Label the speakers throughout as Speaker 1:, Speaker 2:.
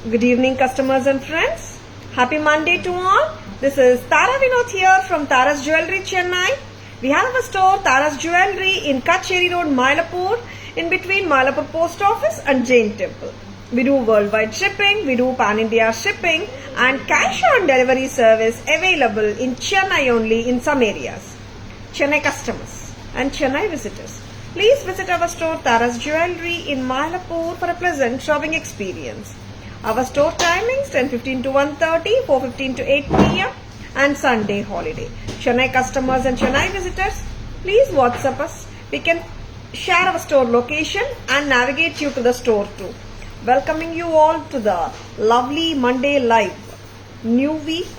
Speaker 1: Good evening, customers and friends. Happy Monday to all. This is Tara Vinod here from Tara's Jewelry, Chennai. We have a store, Tara's Jewelry, in Kacheri Road, Mylapore, in between Mylapore Post Office and Jain Temple. We do worldwide shipping, we do pan-India shipping, and cash on delivery service available in Chennai only in some areas. Chennai customers and Chennai visitors, please visit our store, Tara's Jewelry, in Mylapore for a pleasant shopping experience. Our store timings 10:15 to 1:30, 4:15 to 8 p.m. and Sunday holiday. Chennai customers and Chennai visitors, please WhatsApp us. We can share our store location and navigate you to the store too. Welcoming you all to the lovely Monday live. New week,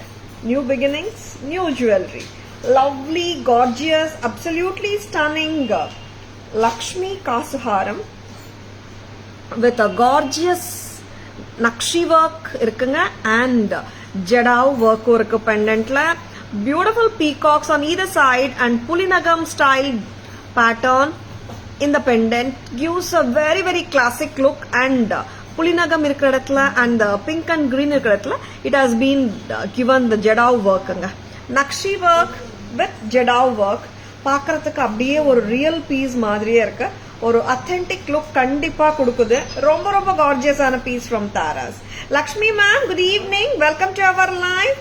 Speaker 1: new beginnings, new jewelry. Lovely, gorgeous, absolutely stunning Lakshmi Kasuharam with a gorgeous nakshi work இருக்குங்க and jadau ஒர்க்கும் இருக்கு பெண்டன்ட்ல. Beautiful peacocks on either side and pulinagam style pattern in the pendant gives a very very classic look. And புலிநகம் இருக்கிற இடத்துல and pink and green இருக்கிற இடத்துல it has been given the jadau ஒர்க்குங்க. Nakshi work with jadau work பார்க்கறதுக்கு அப்படியே ஒரு ரியல் பீஸ் மாதிரியே இருக்கு. ஒரு அத்தென்டிக் லுக் கண்டிப்பா கொடுக்குது. ரொம்ப ரொம்ப கார்ஜியஸான piece from Tara's. Lakshmi ma'am, good evening, welcome to our live.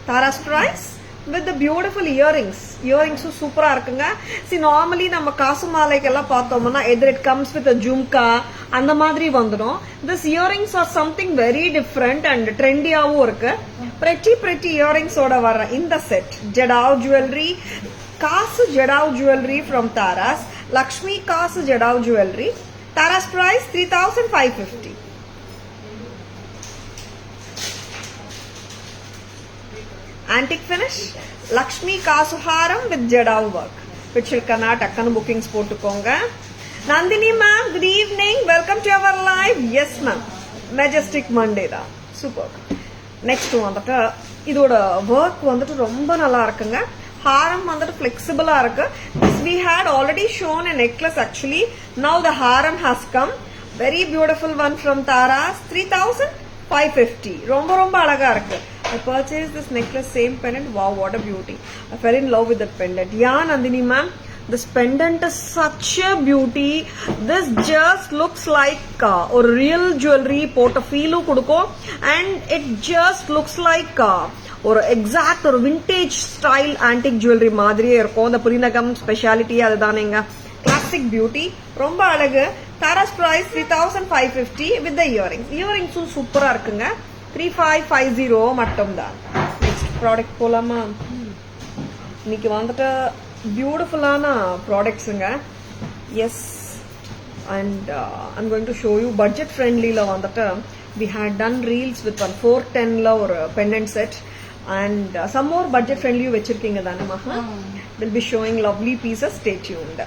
Speaker 1: Tara's price with beautiful earrings. இயரிங்ஸும் சூப்பரா இருக்குங்க. சி நார்மலி நம்ம காசு மாலைக்கெல்லாம் பார்த்தோம்னா எதிர் இட் கம்ஸ் வித் ஜும்கா அந்த மாதிரி வந்துடும். This earrings are something very different and ட்ரெண்டியாவும் இருக்கு. pretty இயரிங்ஸோட வர்ற இந்த செட் ஜடாவ் ஜுவல்லரி, காசு jadau jewellery from Tara's. Lakshmi Kasu Jadav Jewelry. Tara's price 3,550. Antique finish. Lakshmi Kasu Haram with Jadav work. Which will Karnataka bookings போட்டுக்கோங்க. Nandini ma'am, good evening. Welcome to our live. Yes ma'am. Majestic Monday da. Super. Next வந்துட்டு இதோட work வந்துட்டு ரொம்ப நல்லா இருக்குங்க. ஹாரம் வந்துட்டு ஃபிளெக்சிபிளா இருக்கு. We had already shown a necklace actually. Now the haram has come. Very beautiful one from Tara's. 3,550. ரொம்ப ரொம்ப அழகா இருக்கு. I purchased this necklace, same pendant. Wow, what a beauty. I fell in love with the pendant. Yeah, Nandini ma'am, this pendant is such a beauty. This just looks like a real jewelry போட்ட feel கொடுக்கும். And it just looks like ஒரு exact ஒரு vintage style antique jewellery மாதிரியே இருக்கும். அந்த pulinagam speciality அதுதானேங்க. Classic beauty, ரொம்ப அழகு. Tara's price 3,550 with the earrings. இயரிங்ஸும் சூப்பரா இருக்குங்க. 3,550 மட்டும் தான். நெக்ஸ்ட் ப்ராடக்ட் போலாமா? இன்னைக்கு வந்துட்டு பியூட்டிஃபுல்லான ப்ராடக்ட்ஸுங்க. Yes, and I'm going to show you budget ஃப்ரெண்ட்லியில் வந்துட்டு we had done reels with one 410 ஒரு pendant set and some more budget friendly வச்சிருக்கீங்க தானே மகா? We'll be showing lovely pieces. Stay tuned.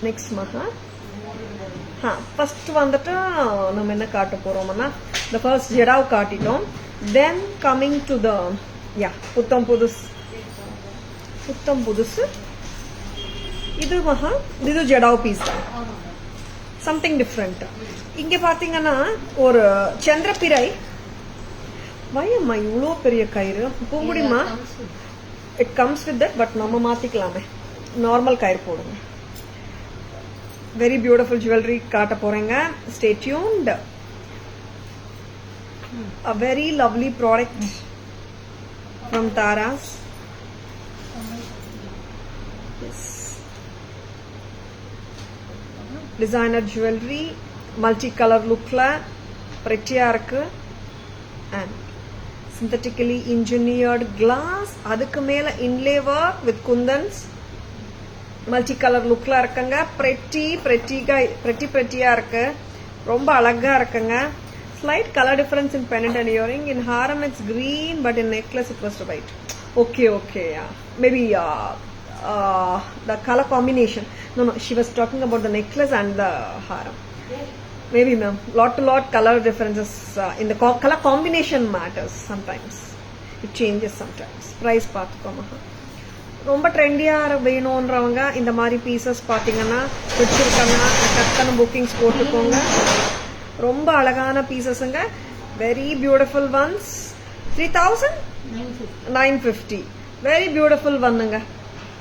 Speaker 1: Next மகா, ஃபர்ஸ்ட் வந்துட்டு நம்ம என்ன காட்ட போறோம்னா the first jadau காட்டிட்டோம். Then coming to the புத்தம் புதுசு இது மகா, இது ஜடாவ் பீஸ் தான். Something different. இங்க பாத்தீங்கன்னா ஒரு சந்திரபிரை. வயம்மா இவ்வளோ பெரிய கயிறு பூங்குடிமா? It comes with that, but நம்ம மாத்திக்கலாமே. நார்மல் கயிறு போடுங்க. வெரி பியூட்டிஃபுல் ஜுவல்லரி காட்ட போறேங்க. Stay tuned. A very lovely product from Tara's. Designer jewellery, multi colour லுக்ல பிரெட்டியா இருக்கு. அண்ட் சிந்தட்டிக்கலி இன்ஜினியர்டு கிளாஸ், அதுக்கு மேல inlay work with kundans. Multi colour லுக்ல இருக்குங்க. பிரெட்டியா இருக்கு. ரொம்ப அழகா இருக்குங்க. Slight colour difference in pendant and earring. In haram it's green, but in necklace it was white. Okay, yeah. Maybe the color combination. No, she was talking about the necklace and the haram. Maybe ma'am, lot to lot color differences in the color combination matters sometimes. It changes sometimes. Price path. ரொம்ப ட்ரெண்டியாக வேணுன்றவங்க இந்த மாதிரி pieces பார்த்தீங்கன்னா வச்சுருக்காங்கன்னா டக்குன்னு bookings போட்டுக்கோங்க. ரொம்ப அழகான பீசஸுங்க, very beautiful ones. 3950 very beautiful ஒன்னுங்க.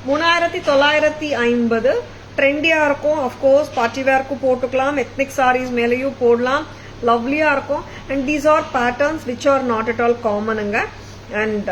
Speaker 1: 3950 ட்ரெண்டியாக இருக்கும். அஃப்கோர்ஸ் பார்ட்டி வேர்க்கும் போட்டுக்கலாம், எத்னிக் சாரீஸ் மேலேயும் போடலாம், லவ்லியாக இருக்கும். And these are patterns which are not at all காமனுங்க. அண்ட்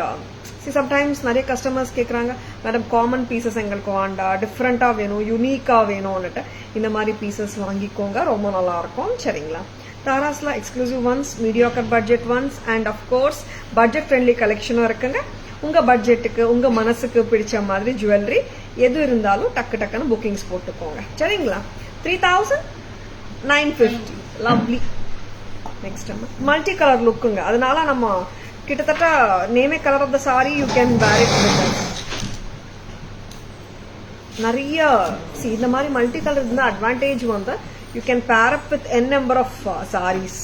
Speaker 1: சம்டைம்ஸ் நிறைய கஸ்டமர்ஸ் கேட்குறாங்க, மேடம் காமன் பீசஸ் எங்களுக்கு வேண்டா, டிஃப்ரெண்ட்டாக வேணும், யூனிக்காக வேணும்னுட்டு. இந்த மாதிரி பீசஸ் வாங்கிக்கோங்க, ரொம்ப நல்லா இருக்கும். சரிங்களா? தாராஸ்ல exclusive ones, mediocre budget ones and of course budget friendly கலெக்ஷனும் இருக்குங்க. உங்க பட்ஜெட்டுக்கு உங்க மனசுக்கு பிடிச்ச மாதிரி ஜுவல்லரி எது இருந்தாலும் டக்கு டக்குன்னு புக்கிங்ஸ் போட்டுக்கோங்க. சரிங்களா? 3950 லவ்லி. நெக்ஸ்ட் மல்டி கலர் லுக்குங்க. அதனால நம்ம கிட்டத்தட்ட நேமே colour of the sari you can wear it with us. நிறைய இந்த மாதிரி மல்டி கலர் இருந்தா அட்வான்டேஜ் வந்து you can pair up with n number of sarees.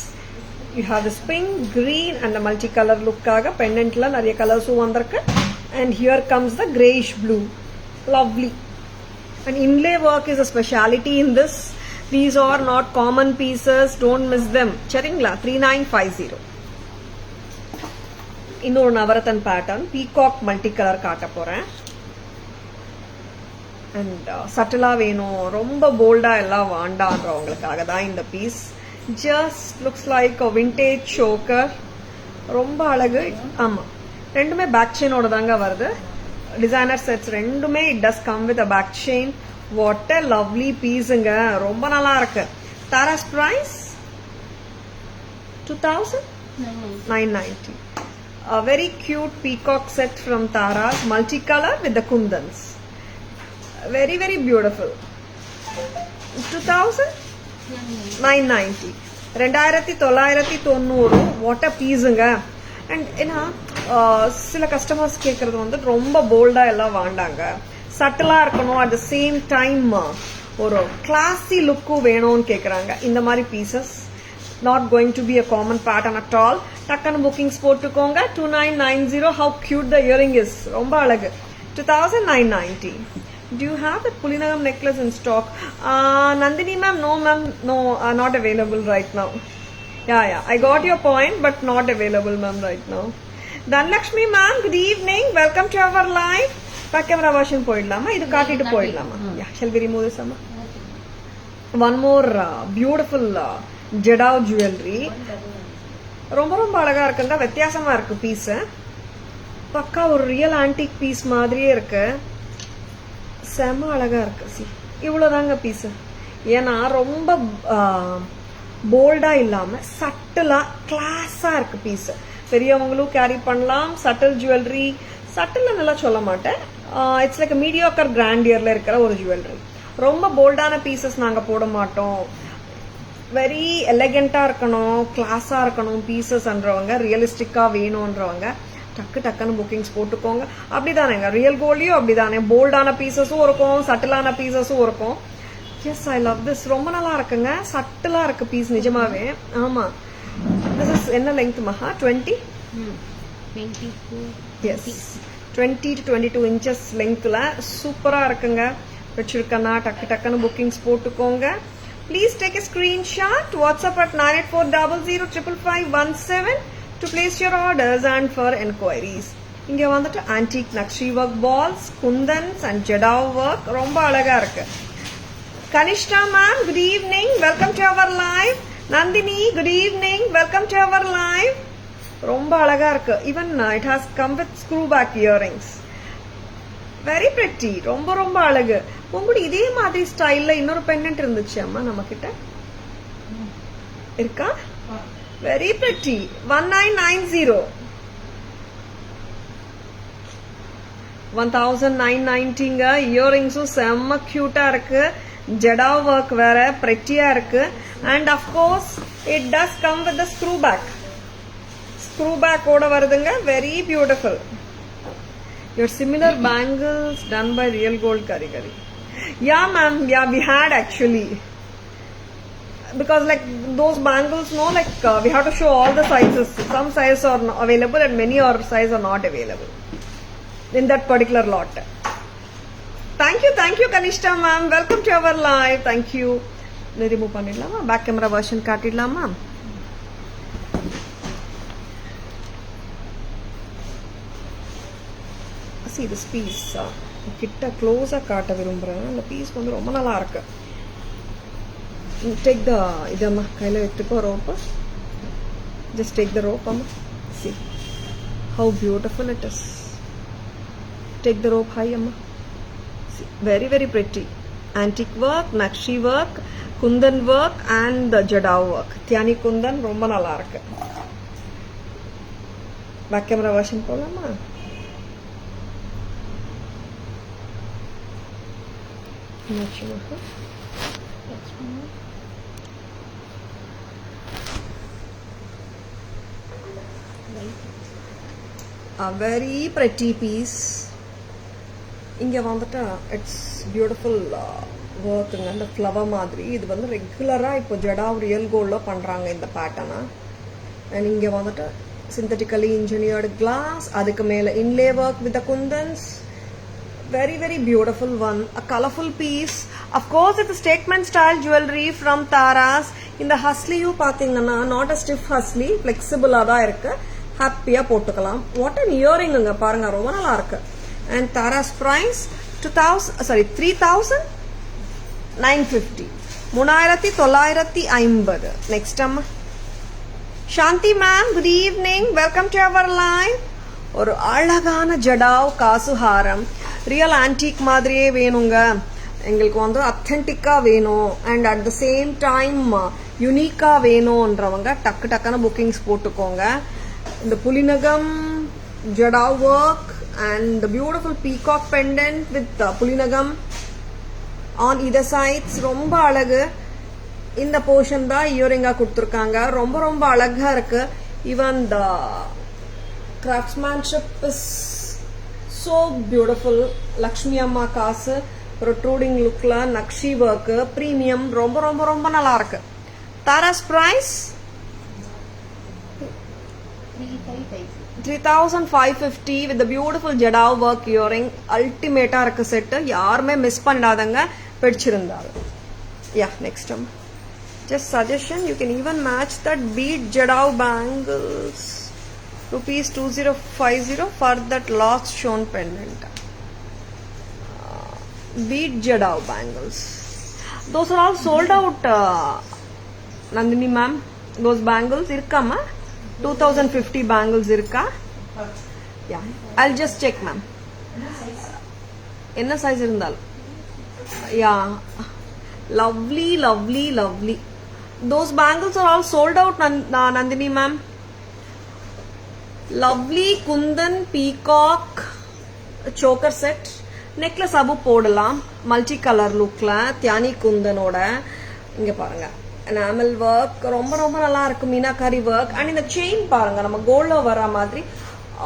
Speaker 1: You have this pink, green and the multicolor look kaga pendant la nariya colors vandirukku. And here comes the grayish blue, lovely. And inlay work is a speciality in this. These are not common pieces, don't miss them. Charingla 3950. இன்னொரு navratan pattern peacock multicolour காட்ட போறேன். And சட்டிலா வேணும், ரொம்ப போல்டா எல்லாம் வாண்டான்றவங்களுக்காக தான் இந்த piece. Just looks like a vintage choker, ரொம்ப அழகு. ஆமா, ரெண்டுமே பேக் செயினோட தாங்க வருது. டிசைனர் செட்ஸ் ரெண்டுமே it does come with a back chain. What a lovely பீஸுங்க, ரொம்ப நல்லா இருக்கு. Tara's price 2990. A very cute peacock set from Taras, multicolor with the kundans. Very very beautiful. 2990. 2990. What a pieceங்க. And ஏன்னா சில கஸ்டமர்ஸ் கேட்கறது வந்து ரொம்ப போல்டா எல்லாம் வாண்டாங்க, சட்டிலா இருக்கணும், அட் த சேம் டைம் ஒரு கிளாசி லுக்கும் வேணும்னு கேட்குறாங்க. இந்த மாதிரி pieces not going to be a common pattern at all. டக்குன்னு புக்கிங்ஸ் போட்டுக்கோங்க. 2990. how cute the earring is, ரொம்ப அழகு. 2990. Do you have that Pulinagam necklace in stock? Nandini ma'am, no ma'am, no, not available right now. Yeah, I got your point, but not available ma'am right now. Dhanlakshmi ma'am, good evening, welcome to our live. Back camera version போயிடலாமா, இது காட்டிட்டு போயிடலாமா? Yeah, shall we remove this amma? One more beautiful jadau jewellery. ரொம்ப ரொம்ப அழகா இருக்குங்க, வித்தியாசமா இருக்கு பீஸ். பக்கா ஒரு ரியல் ஆன்டிக் பீஸ் மாதிரியே இருக்கு, செம அழகா இருக்கு. சி, இவ்வளவுதாங்க பீஸ். ஏன்னா ரொம்ப போல்டா இல்லாம சட்டிலா கிளாஸா இருக்கு பீஸ். பெரியவங்களும் கேரி பண்ணலாம். சட்டில் ஜுவல்லரி, சட்டில் நல்லா சொல்ல மாட்டேன், இட்ஸ் லைக் மீடியாக்கர் கிராண்டியர்ல இருக்கிற ஒரு ஜுவல்லரி. ரொம்ப போல்டான பீசஸ் நாங்க போட மாட்டோம். வெரி எலகெண்டா இருக்கணும், கிளாஸா இருக்கணும் பீசஸ்ன்றவங்க, ரியலிஸ்டிக்கா வேணும்ன்றவங்க டக்கு டக்குன்னு புக்கிங்ஸ் போட்டுக்கோங்க. அப்படிதானேங்க, ரியல் கோல்டையும் அப்படிதானே, போல்டான பீசஸும் இருக்கும், சட்டிலான பீசஸும் இருக்கும். எஸ், ஐ லவ் திஸ், ரொம்ப நல்லா இருக்குங்க, சட்டிலா இருக்கு பீஸ் நிஜமாவே. ஆமா, திஸ் இஸ் என்ன லெங்த் மகா? 20? எஸ், 20 to 22 inches லெங்க்ல சூப்பரா இருக்குங்க. வச்சிருக்கனா டக்கு டக்குன்னு புக்கிங்ஸ் போட்டுக்கோங்க. Please take a screenshot, WhatsApp at 9840055517 to place your orders and for enquiries. இங்க வந்துட்டு antique Nakshi work balls, kundans and Jadao work, ரொம்ப அழகா இருக்கு. Kanishta ma'am, good evening, welcome to our live. Nandini, good evening, welcome to our live. ரொம்ப அழகா இருக்கு. Even it has come with screw back earrings. Very pretty, ரொம்ப ரொம்ப அழகு. உங்களுக்கு இதே மாதிரி ஸ்டைல்ல இன்னொரு பெண்டன்ட் இருந்துச்சு அம்மா நம்ம கிட்ட இருக்கா? Very pretty. 1990. 1990ங்க. இயரிங்ஸும் செம்ம கியூட்டா இருக்கு, ஜெடா ஒர்க் வேற பிரிட்டியா இருக்கு. And of course it does come with the screw back. Screw back ஓட வருதுங்க. Very beautiful. Your similar bangles done by Real Gold Karigari. Yeah ma'am, yeah, we had actually, because like those bangles, no, like we have to show all the sizes. Some sizes are available and many or size are not available in that particular lot. Thank you Kanishta ma'am. Welcome to our live. Thank you. Remove பண்ணிடலாமா? Back camera version காட்டிடலாமா? See this piece. கிட்ட க்ளோஸா காட்ட விரும்புறேன். இந்த piece வந்து ரொம்ப நல்லா இருக்கு. Take the இதம்மா கையில எடுத்துக்கோ rope. Just take the rope amma. See how beautiful it is. Take the rope high amma. See, very very pretty. Antique work, Nakshi work, Kundan work and the Jadao work. Tyani Kundan ரொம்ப நல்லா இருக்கு. Back camera version போலாமா? A very pretty piece. இங்க வந்துட்டு it's beautiful ஒர்க்குங்க. இந்த flower மாதிரி இது வந்து ரெகுலராக இப்போ ஜடாவ் ரியல் கோல்டில் பண்ணுறாங்க இந்த பேட்டர்னை. அண்ட் இங்கே வந்துட்டு சிந்தட்டிக்கலி இன்ஜினியர்டு கிளாஸ், அதுக்கு மேலே inlay work with the kundans. Very very beautiful one, a colorful piece. Of course it's a statement style jewelry from Taras. In the hustley பாத்தீங்கன்னா not a stiff hustley, flexible தான் இருக்கு. ஹாப்பியா போட்டுக்கலாம். What an earring ங்க பாருங்க, ரொம்ப நல்லா இருக்கு. And Taras price 3950. 3950. Next அம்மா Shanti ma'am, good evening, welcome to our live. ஒரு அழகான ஜடாவ் காசுஹாரம், ரியல் ஆன்டிக் மாதிரியே வேணுங்க, எங்களுக்கு வந்து அத்தென்டிக்காக வேணும் and at the same time யுனிக்காக வேணுன்றவங்க டக்கு டக்குன்னு புக்கிங்ஸ் போட்டுக்கோங்க. இந்த pulinagam jadau work and beautiful peacock pendant with pulinagam on either sides ரொம்ப அழகு. இந்த போர்ஷன் தான் இயரிங்கா கொடுத்துருக்காங்க, ரொம்ப ரொம்ப அழகா இருக்கு. Even the craftsmanship is so beautiful. Lakshmi amma காசு protruding lookல நக்ஷி work premium ரொம்ப ரொம்ப ரொம்ப நல்லா இருக்கு. Taras price 3550 with the beautiful jadao work earring. Ultimate இருக்கு செட், யாருமே miss பண்ணிடாதங்க பிடிச்சிருந்தாரு. Yeah, next time just suggestion, you can even match that bead jadao bangles. Rupees 2050 for that last shown pendant. Bead jadao bangles. Those are all sold out. Nandini ma'am, those bangles irka ma? 2050 bangles irka? Yeah, I'll just check ma'am. Enna size irundal? Yeah, lovely, lovely, lovely. Those bangles are all sold out, Nandini ma'am. Lovely Kundan peacock choker set. Necklace abu போடலாம் multi colour லுக்ல தியானி குந்தனோட. இங்க பாருங்க enamel work ரொம்ப ரொம்ப நல்லா இருக்கு, மீனாகாரி work. அண்ட் இந்த செயின் பாருங்க, நம்ம கோல்ட்ல வர மாதிரி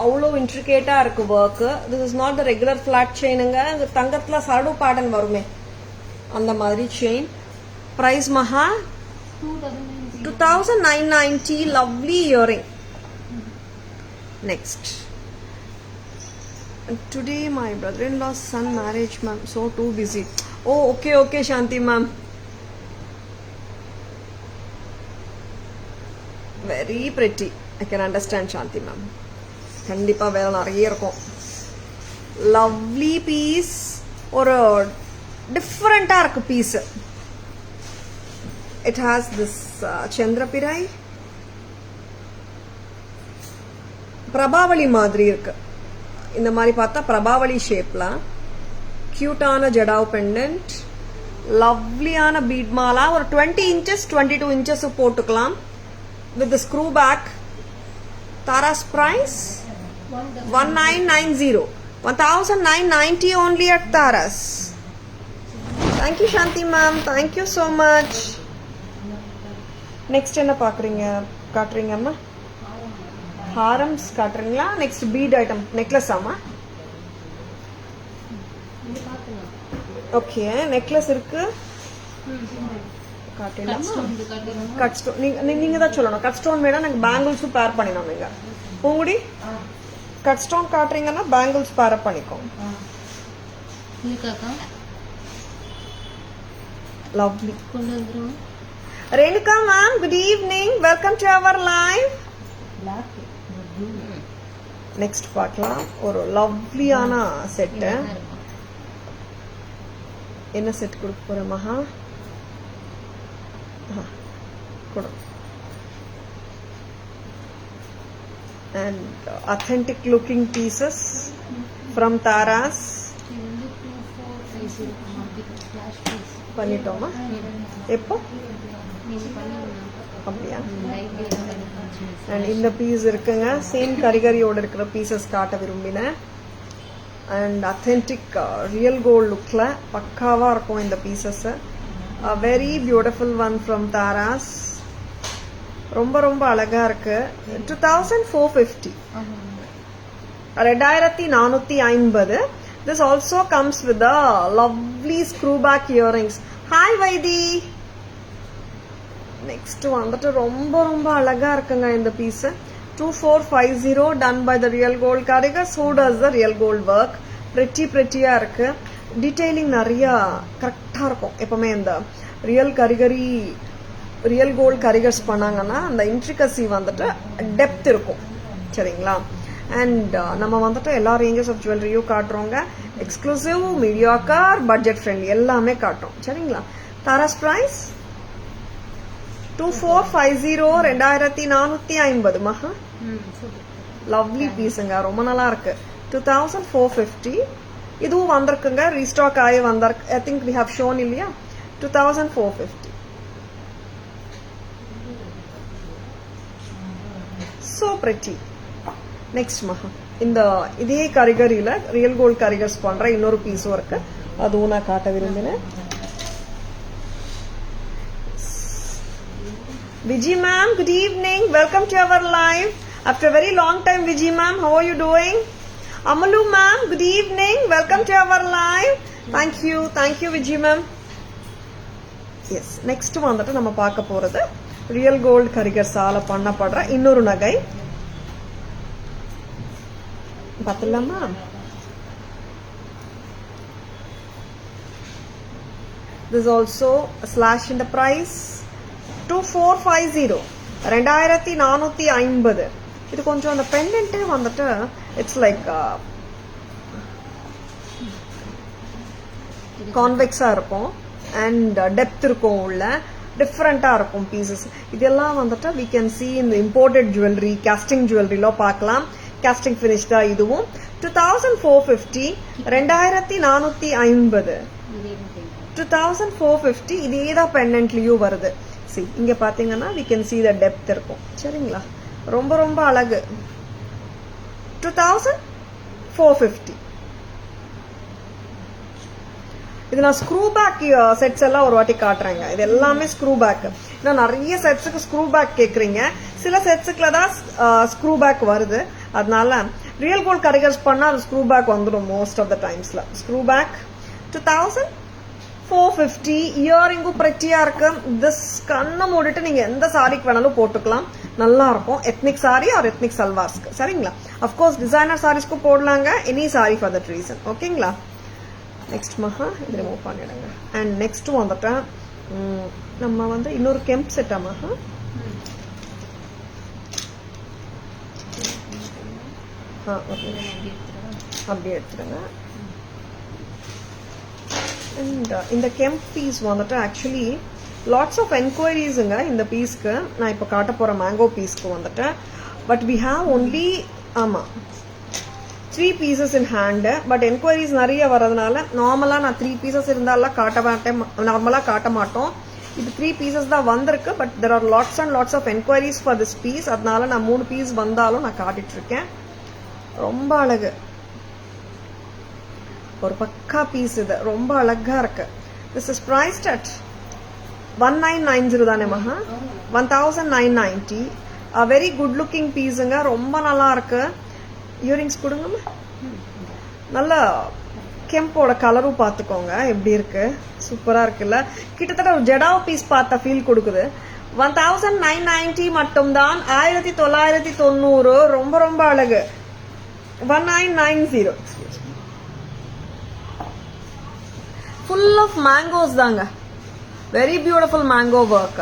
Speaker 1: அவ்வளோ இன்ட்ரிகேட்டா இருக்கு work. This is not the regular flat செயினுங்க, தங்கத்துல சரடு பேட்டர்ன் வருமே அந்த மாதிரி chain. Price Maha 2990. Lovely earring. Next, today my brother-in-law's son marriage ma'am, so too busy. Oh okay Shanti ma'am, very pretty. I can understand Shanti ma'am, கண்டிப்பா வேற நிறைய இருக்கும். Lovely piece, ஒரு டிஃபரெண்டா இருக்கு piece. It has this Chandrapirai prabhavali மாதிரி இருக்கு. இந்த மாதிரி பார்த்தா பிரபாவளி ஷேப்ல கியூட்டான ஜடாவ் பெண்டன்ட், லவ்லியான பீட் மாலா. ஒரு 20 inches 22 inches போட்டுக்கலாம் with screw back. Taras price 1990. 1990 only at Taras. Thank you Shanti ma'am, thank you so much. Next என்ன காட்டுறீங்க அம்மா? ஹாரம்ஸ் காட்டுறீங்களா? நெக்ஸ்ட் பீட் ஐட்டம், நெக்லஸ் ஆமா? ஓகே, நெக்லஸ் இருக்கு. காட்டலாமா? கட் ஸ்டோன் நீங்க தான் சொல்லணும். கட் ஸ்டோன் வேணா நாங்க பேங்கிள்ஸும் பேர் பண்ணினோம். நீங்க பூங்குடி கட் ஸ்டோன் காட்டுறீங்கன்னா பேங்கிள்ஸ் பேர் பண்ணிக்கோ. Lovely. Renuka ma'am, good evening. Welcome to our live. Next பார்க்கலாம் ஒரு லவ்லியான செட். என்ன செட் கொடுக்க போற மகா? கொடு. And authentic looking pieces from Taras. பண்ணிட்டோமா? எப்போ? அப்படியா? அண்ட் இந்த பீஸ் இருக்குங்க, சேம் கரிகரியோட இருக்கிற பீசஸ் காட்ட விரும்பினேன். அண்ட் அத்தென்டிக் ரியல் கோல்ட் லுக்ல பக்காவா இருக்கும் இந்த pieces. Very beautiful one from Tara's. ரொம்ப ரொம்ப அழகா இருக்கு. 2450, 2450. This also comes with a lovely screw back earrings. Hi Vaidi. Next வந்துட்டு ரொம்ப ரொம்ப அழகா இருக்குங்க இந்த piece. 2450 done by the real gold carigers who does the real gold work. prettyயா இருக்கு. டீடைலிங் நிறைய கரெக்டா இருக்கும். எப்பவுமே இந்த ரியல் கோல்ட் கரிகர்ஸ் பண்ணாங்கன்னா அந்த இன்ட்ரிகசி வந்துட்டு டெப்த் இருக்கும். சரிங்களா? அண்ட் நம்ம வந்துட்டு எல்லா ரேஞ்சஸ் ஆஃப் ஜுவல்லரியும் காட்டுறோங்க. எக்ஸ்க்ளூசிவ், மீடியாக்கார், பட்ஜெட் ஃப்ரெண்ட்லி எல்லாமே காட்டுறோம். சரிங்களா? தாராஸ் பிரைஸ் 2450, 2450 மகா. லவ்லி பீஸுங்க, ரொம்ப நல்லா இருக்கு. 2450. இதுவும் வந்திருக்குங்க, ரீஸ்டாக் ஆகி வந்திருக்கு. I think we have shown இல்லையா? 2450. So pretty. நெக்ஸ்ட் மகா, இந்த இதே கரிகரியில ரியல் கோல்ட் கரிகர்ஸ் பண்ற இன்னொரு பீஸும் இருக்கு. அதுவும் நான் காட்ட விரும்பினேன். Viji ma'am, good evening. Welcome to our live. After a very long time, Viji ma'am, how are you doing? Amalu ma'am, good evening. Welcome to our live. Thank you Viji ma'am. Yes, next வந்துட்டு நம்ம பார்க்க போறது real gold கரிகர்ஸால பண்ணப்படுற இன்னொரு நகை. பார்த்தலாமா? This also a slash in the price. 2450, 2450. இது கொஞ்சம் அந்த பெண்டன்ட்டே வந்துட்டு இட்ஸ் லைக் கான்வெக்ஸா இருக்கும் அண்ட் டெப்த் இருக்கும், உள்ள டிஃப்ரெண்டா இருக்கும் பீசஸ். இதெல்லாம் வந்துட்டு we can see in the imported jewelry, casting jewelryல பார்க்கலாம். casting finish தான் இதுவும். 2450, 2450. 2450. இதே தான் பெண்டன்ட்லயும் வருது. see இங்க பாத்தீங்கன்னா we can see the depth இருக்கும். சரிங்களா? ரொம்ப ரொம்ப அழகு. 2450. இது நான் ஸ்க்ரூ பேக் செட்ஸ் எல்லாம் ஒரு வாட்டி காட்டுறேங்க. இது எல்லாமே ஸ்க்ரூ பேக். ஏன்னா நிறைய செட்ஸுக்கு ஸ்க்ரூ பேக் கேக்குறீங்க, சில செட்ஸுக்குல தான் ஸ்க்ரூ பேக் வருது. அதனால ரியல் கோல்ட் கரிகர்ஸ் பண்ணா அது ஸ்க்ரூ பேக் வந்துடும் மோஸ்ட் ஆஃப் த டைம்ஸ்ல. Screw back 2450. இயரிங்கும் பிரெட்டியா இருக்கு. திஸ் கண்ணை மூடிட்டு நீங்க எந்த சாரிக்கு வேணாலும் போட்டுக்கலாம், நல்லா இருக்கும். எத்னிக் சாரி ஆர் எத்னிக் சல்வார்ஸ்க்கு. சரிங்களா? அப்கோர்ஸ் டிசைனர் சாரீஸ்க்கும் போடலாங்க. Any sorry for that reason. ஓகேங்களா? நெக்ஸ்ட் மகா, இது ரிமூவ் பண்ணிடுங்க. அண்ட் நெக்ஸ்ட் வந்துட்டு நம்ம வந்து இன்னொரு கெம்ப் செட்டா மகா. அப்படியே எடுத்துடுங்க. அண்ட் இந்த கெம்ப் பீஸ் வந்துட்டு ஆக்சுவலி லாட்ஸ் ஆஃப் என்கொயரிஸுங்க இந்த பீஸ்க்கு. நான் இப்போ காட்ட போற மேங்கோ பீஸ்க்கு வந்துட்டு but we have only 3 pieces in hand. But enquiries நிறைய வரதுனால நார்மலா நான் 3 pieces இருந்தாலும் காட்ட மாட்டேன், நார்மலா காட்ட மாட்டோம். இது 3 pieces தான் வந்திருக்கு. But there are lots and lots of enquiries for this piece. அதனால நான் 3 பீஸ் வந்தாலும் நான் காட்டிட்டு இருக்கேன். ரொம்ப அழகு, ஒரு பக்கா பீஸ். இது ரொம்ப அழகா இருக்கு. This is priced at 1990 தானே மகா? 1990. a very good looking பீஸுங்க, ரொம்ப நல்லா இருக்கு. இயரிங்ஸ் கொடுங்க. நல்ல கெம்போட கலரும் பார்த்துக்கோங்க எப்படி இருக்கு, சூப்பரா இருக்குல்ல. கிட்டத்தட்ட ஒரு ஜெடாவ் பீஸ் பார்த்த ஃபீல் கொடுக்குது. 1990 மட்டும்தான். 1990. ரொம்ப ரொம்ப அழகு. 1990. full of mangoes தாங்க. Very beautiful mango work.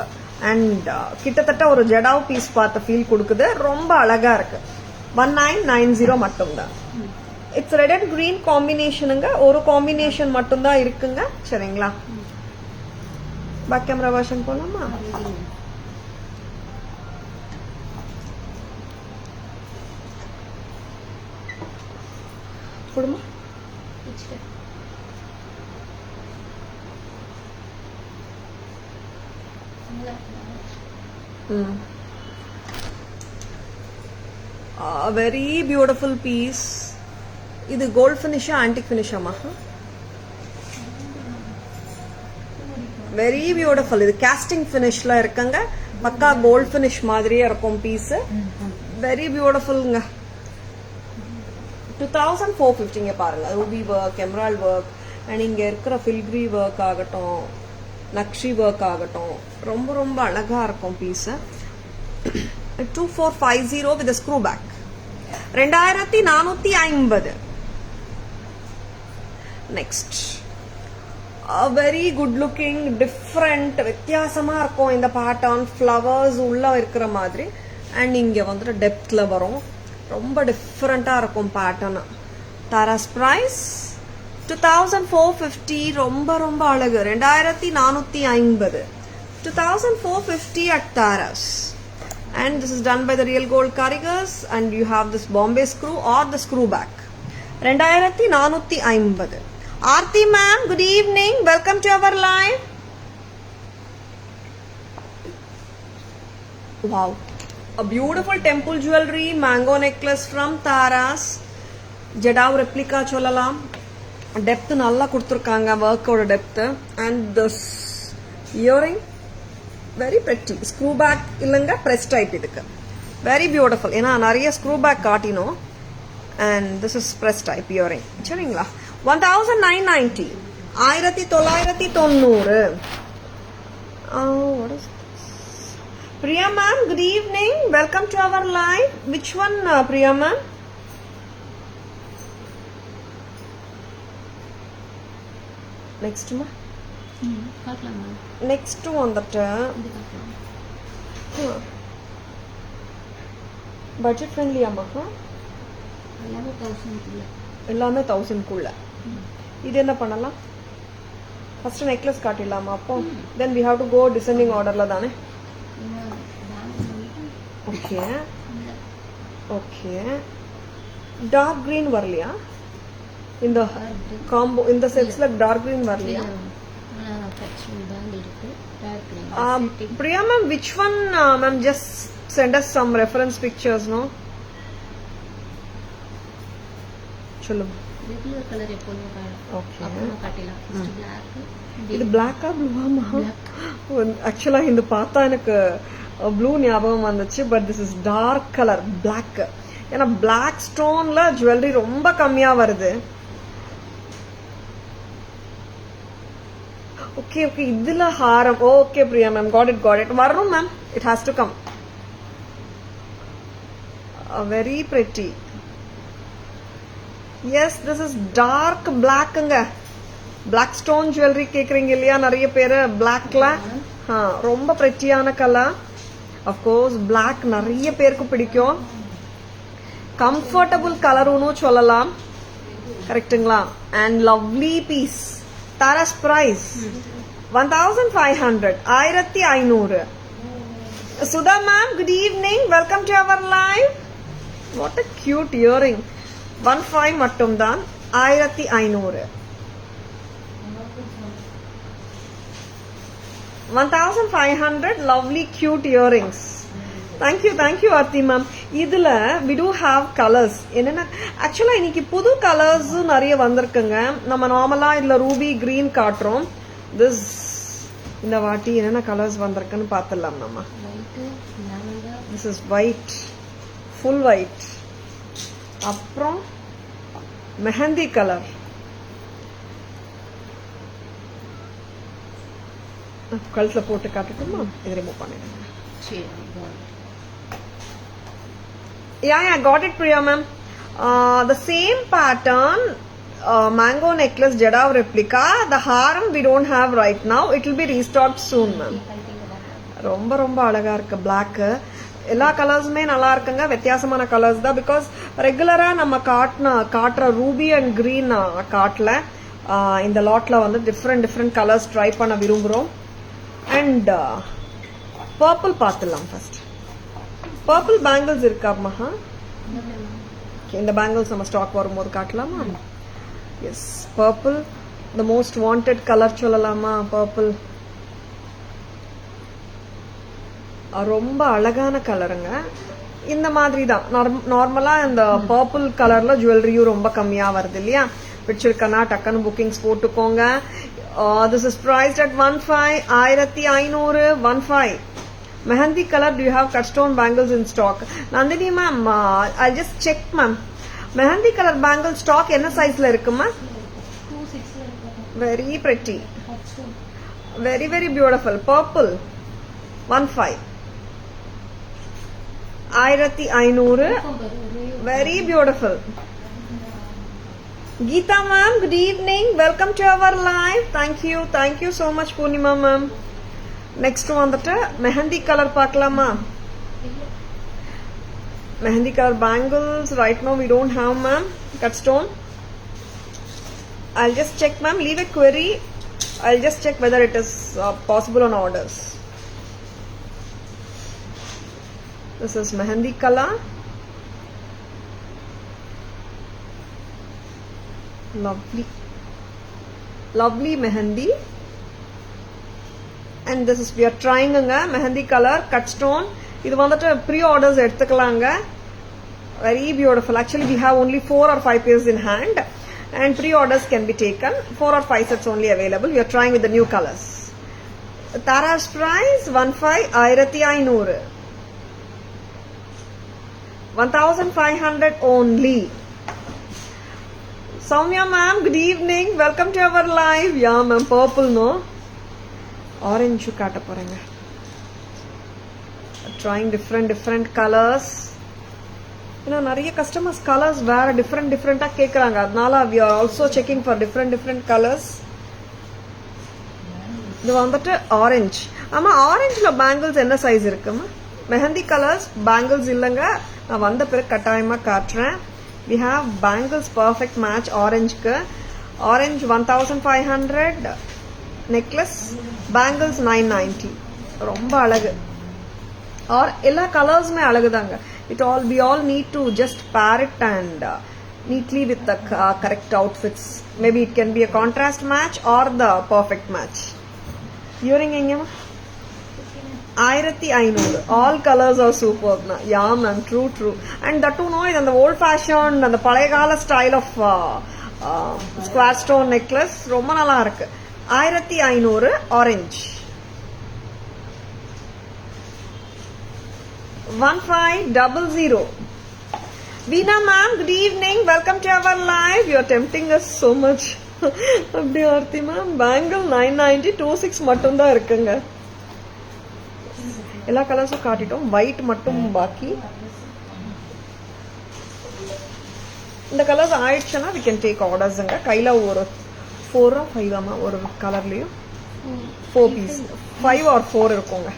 Speaker 1: And கிட்டத்தட்ட ஒரு ஜடாவ் பீஸ் பார்த்த ஃபீல் கொடுக்குது. ரொம்ப அழகா இருக்கு. 1990 மட்டும்தான். இட்ஸ் ரெட் அண்ட் கிரீன் காம்பினேஷனுங்க. ஒரு காம்பினேஷன் மட்டும்தான் இருக்குங்க. சரிங்களா? பேக் கேமரா வெர்ஷன் போலாமா? போடுமா? Very beautiful piece. இது கோல்ட் ஃபினிஷா ஆன்டிக் ஃபினிஷாமா? Very beautiful. இது காஸ்டிங் ஃபினிஷ்ல இருக்குங்க. பக்கா கோல்ட் ஃபினிஷ் மாதிரியே இருக்கும் பீஸ். வெரி பியூட்டிஃபுல்ங்க. 2450 பாருங்க. Ruby work, emerald work, and இங்க இருக்கிற ஃபில்கிரி ஒர்க் ஆகட்டும், நக்ஷி ஒர்க் ஆகட்டும், ரொம்ப ரொம்ப அழகா இருக்கும் piece. 2450 with a screw back. 2450. Next very good looking, different, வித்தியாசமா இருக்கும் இந்த பேட்டர்ன். ஃப்ளவர்ஸ் உள்ள இருக்கிற மாதிரி. அண்ட் இங்க வந்துட்டு டெப்த்ல வரும். ரொம்ப டிஃப்ரெண்டா இருக்கும் பேட்டர்ன். தாராஸ் பிரைஸ் 2450. ரொம்ப ரொம்ப அழகு. 2450. 2450 at Taras. And this is done by the Real Gold Karigars. And you have this Bombay screw or the screw back. 2450. Aarti ma'am, good evening. Welcome to our live. Wow. A beautiful temple jewelry mango necklace from Taras. Jadav replica சொல்லலாம். Depth நல்லா கொடுத்துருக்காங்க. ஒர்க்கோட depth. And this earring very pretty. Screw back இல்லைங்க, press type. இதுக்கு very beautiful. ஏன்னா நிறைய screw back காட்டினோம். And this is press type earring. சரிங்களா? 1990. 1990. What is this? Priya ma'am, good evening. Welcome to our live. Which one, Priya ma'am? Next ma? Next வந்துட்டு budget ஃப்ரெண்ட்லியாமா? எல்லாமே 1000 குள்ள. இது என்ன பண்ணலாம்? ஃபர்ஸ்ட் நெக்லஸ் காட்டிடலாமா? அப்போ then we have to go descending ஆர்டர்ல தானே? Okay okay. டார்க் கிரீன் வரலையா இந்த காம்போ? இந்த செட்ஸ்ல டார்க் கிரீன் வரலையா? Priya ma'am, which one ma'am? Just send us some reference pictures, no? சொல்லுங்க.
Speaker 2: ரெகுலர் கலர் எப்பவுமே
Speaker 1: ஓகே.
Speaker 2: அப்புறம் காட்டலாம். First Black.
Speaker 1: இது பிளாக்கா ப்ளூவாமா? ஆக்சுவலா இந்த பார்த்தா எனக்கு ப்ளூ ஞாபகம் வந்துச்சு. But this is dark colour black. ஏன்னா பிளாக் ஸ்டோன்ல ஜுவல்லரி ரொம்ப கம்மியா வருது. Okay okay. இதுல ஹாரம். Okay Priya ma'am, got it வரும் ma'am. It has to come. Very pretty. Yes, this is dark பிளாக்குங்க. பிளாக் ஸ்டோன் ஜுவல்லரி கேக்குறீங்க இல்லையா நிறைய பேரு? பிளாக்ல ரொம்ப பிரெட்டியான கலர். அஃப்கோர்ஸ் பிளாக் நிறைய பேருக்கு பிடிக்கும். கம்ஃபர்டபுள் கலர்னு சொல்லலாம். கரெக்டுங்களா? And lovely piece. Taras price 1500. 1500. Sudha ma'am, good evening. Welcome to our live. What a cute earring. 15 மட்டும் தான். 1500. 1500 lovely cute earrings. Thank you Aarti ma'am. இதுல we do have colors. என்னன்னா ஆக்சுவலா இன்னைக்கு புது கலர்ஸ் நிறைய வந்திருக்குங்க. நம்ம நார்மலா இதுல ரூபி கிரீன் காட்டுறோம். திஸ் இந்த வாட்டி என்னென்ன கலர்ஸ் வந்திருக்குன்னு பார்த்துடலாம் நம்ம. This is white, full white. அப்புறம் மெஹந்தி கலர். கழுத்துல போட்டு காட்டுட்டுமா? இது ரிமூவ் பண்ணிடுங்க. Yeah, got it, Priya ma'am. The same pattern, mango necklace Jadav replica. The haram we don't have right now. It will be restocked soon, ma'am. ரொம்ப ரொம்ப அழகா இருக்கு black. எல்லா கலர்ஸுமே நல்லா இருக்குங்க. வித்தியாசமான கலர்ஸ் தான். பிகாஸ் ரெகுலரா நம்ம காட்டுற ரூபி அண்ட் கிரீன் காட்டல. இந்த லாட்ல வந்து டிஃப்ரெண்ட் கலர்ஸ் ட்ரை பண்ண விரும்புறோம். அண்ட் பர்பிள் பார்த்துலாம் ஃபர்ஸ்ட். பர்பிள் பேங்கிள்ஸ் இருக்கா மகா? இந்த பேங்கிள்ஸ் நம்ம ஸ்டாக் வரும்போது காட்டலாமா? Yes, purple the most wanted colour சொல்லலாமா? பர்பிள் ரொம்ப அழகான கலருங்க. இந்த மாதிரி தான் நார்மலா இந்த பர்பிள் கலர்ல ஜுவல்லரியும் ரொம்ப கம்மியா வருது இல்லையா? பிடிச்சிருக்கனா டக்குன்னு புக்கிங்ஸ் போட்டுக்கோங்க. This is priced at 1500. 15. Mehendi color, do you have cut stone bangles in stock? Nandini ma'am, I'll just check ma'am. Mehendi color bangle stock என்ன சைஸ்ல இருக்குமா?
Speaker 2: 26 ல இருக்கு.
Speaker 1: Very pretty. Very very beautiful. Purple 15. 1500. Very beautiful. Geeta ma'am, good evening. Welcome to our live. Thank you so much Purnima ma'am. Next வந்துட்டு mehndi colour பார்க்கலாமா? Mehndi colour bangles right now we don't have ma'am. Cut stone. I'll just check ma'am. Leave a query. I'll just check whether it is possible on orders. This is mehendi color. Lovely mehendi. And this is we are trying mehendi color cut stone. இது வந்துட்டு pre orders எடுத்துக்கலாங்க. Very beautiful. Actually we have only 4 or 5 pairs in hand and pre orders can be taken. 4 or 5 sets only available. We are trying with the new colors. Tara's price 1500. 1500 only. Soumya ma'am, good evening. Welcome to our live. Yeah ma'am, purple no. Orange காட்ட போறேங்க. Trying different colors. நிறைய customers colours வேற டிஃப்ரெண்டா கேக்குறாங்க. அதனால we are also checking for different colors. இது வந்துட்டு orange. ஆமா, ஆரஞ்சுல பேங்கிள்ஸ் என்ன சைஸ் இருக்குமா? மெஹந்தி கலர்ஸ் பேங்கிள்ஸ் இல்லைங்க. நான் வந்த பிறகு கட்டாயமா காட்டுறேன். we have bangles perfect match ஆரஞ்சுக்கு. ஆரஞ்சு 1500. Necklace bangles 990. ரொம்ப அழகு. ஆர் எல்லா கலர்ஸுமே அழகுதாங்க. we all need to just pair it and neatly with the correct outfits. Maybe it can be a contrast match or the perfect match. Earring engama 1500. All colors are superb na. Yeah ma'am, true. And that too no, is the old fashioned and the palayagala style of square stone necklace ரொம்ப நல்லா இருக்கு. 1500 orange. 1500. Veena ma'am, good evening. Welcome to our live. You are tempting us so much. அப்படி Aarthi ma'am, bangle 990. 26 மட்டும் தான் இருக்குங்க. எல்லா கலர்ஸும் காட்டிட்டோம். White மட்டும் பாக்கி. இந்த கலர்ஸ் ஆயிடுச்சுன்னா we can take orders-ங்க. கையில ஒரு 4 or 5 ஒரு கலர்லயும் 4 பீஸ் 5 or 4 இருக்குங்க.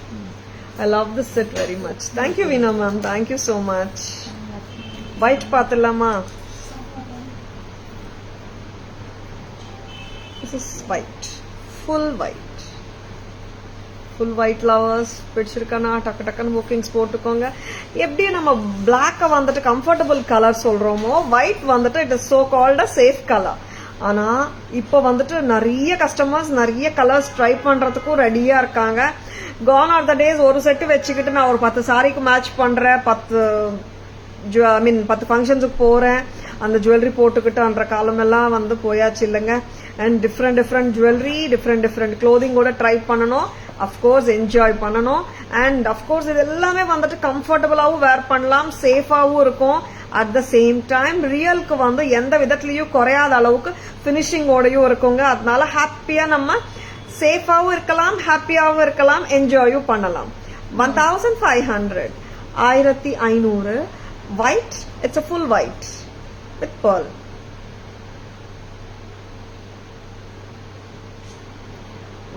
Speaker 1: I love this set very much. Thank you Veena ma'am. Thank you so much. White பாத்துலாமா? This is white. Full white lovers பிடிச்சிருக்கனா டக்குன்னு புக்கிங்ஸ் போட்டுக்கோங்க. எப்படி நம்ம பிளாக்க வந்துட்டு கம்ஃபர்டபுள் கலர் சொல்றோமோ, ஒயிட் வந்துட்டு it is so called a safe colour. ஆனா இப்போ வந்துட்டு நிறைய கஸ்டமர்ஸ் நிறைய கலர்ஸ் ட்ரை பண்றதுக்கும் ரெடியா இருக்காங்க. கான் ஆர் த டேஸ் ஒரு செட்டு வச்சுக்கிட்டு நான் ஒரு 10 சாரிக்கு மேட்ச் பண்றேன், 10 ஃபங்க்ஷன்ஸுக்கு போறேன், அந்த ஜுவல்லரி போட்டுக்கிட்டுன்ற காலம் எல்லாம் வந்து போயாச்சு இல்லைங்க. அண்ட் டிஃப்ரெண்ட் ஜுவல்லரி டிஃப்ரெண்ட் க்ளோதிங்கோட ட்ரை பண்ணணும். அஃப்கோர்ஸ் என்ஜாய் பண்ணணும். அண்ட் அஃப்கோர்ஸ் இது எல்லாமே வந்துட்டு கம்ஃபர்டபுளாவும் வேர் பண்ணலாம், சேஃபாவும் இருக்கும். அட் த சேம் டைம் ரியலுக்கு வந்து எந்த விதத்துலயும் குறையாத அளவுக்கு பினிஷிங்கோடயும் இருக்குங்க. அதனால ஹாப்பியா நம்ம சேஃபாவும் இருக்கலாம், ஹாப்பியாவும் இருக்கலாம், என்ஜாயும் பண்ணலாம். 1500. 1500 white. It's a full white with pearl.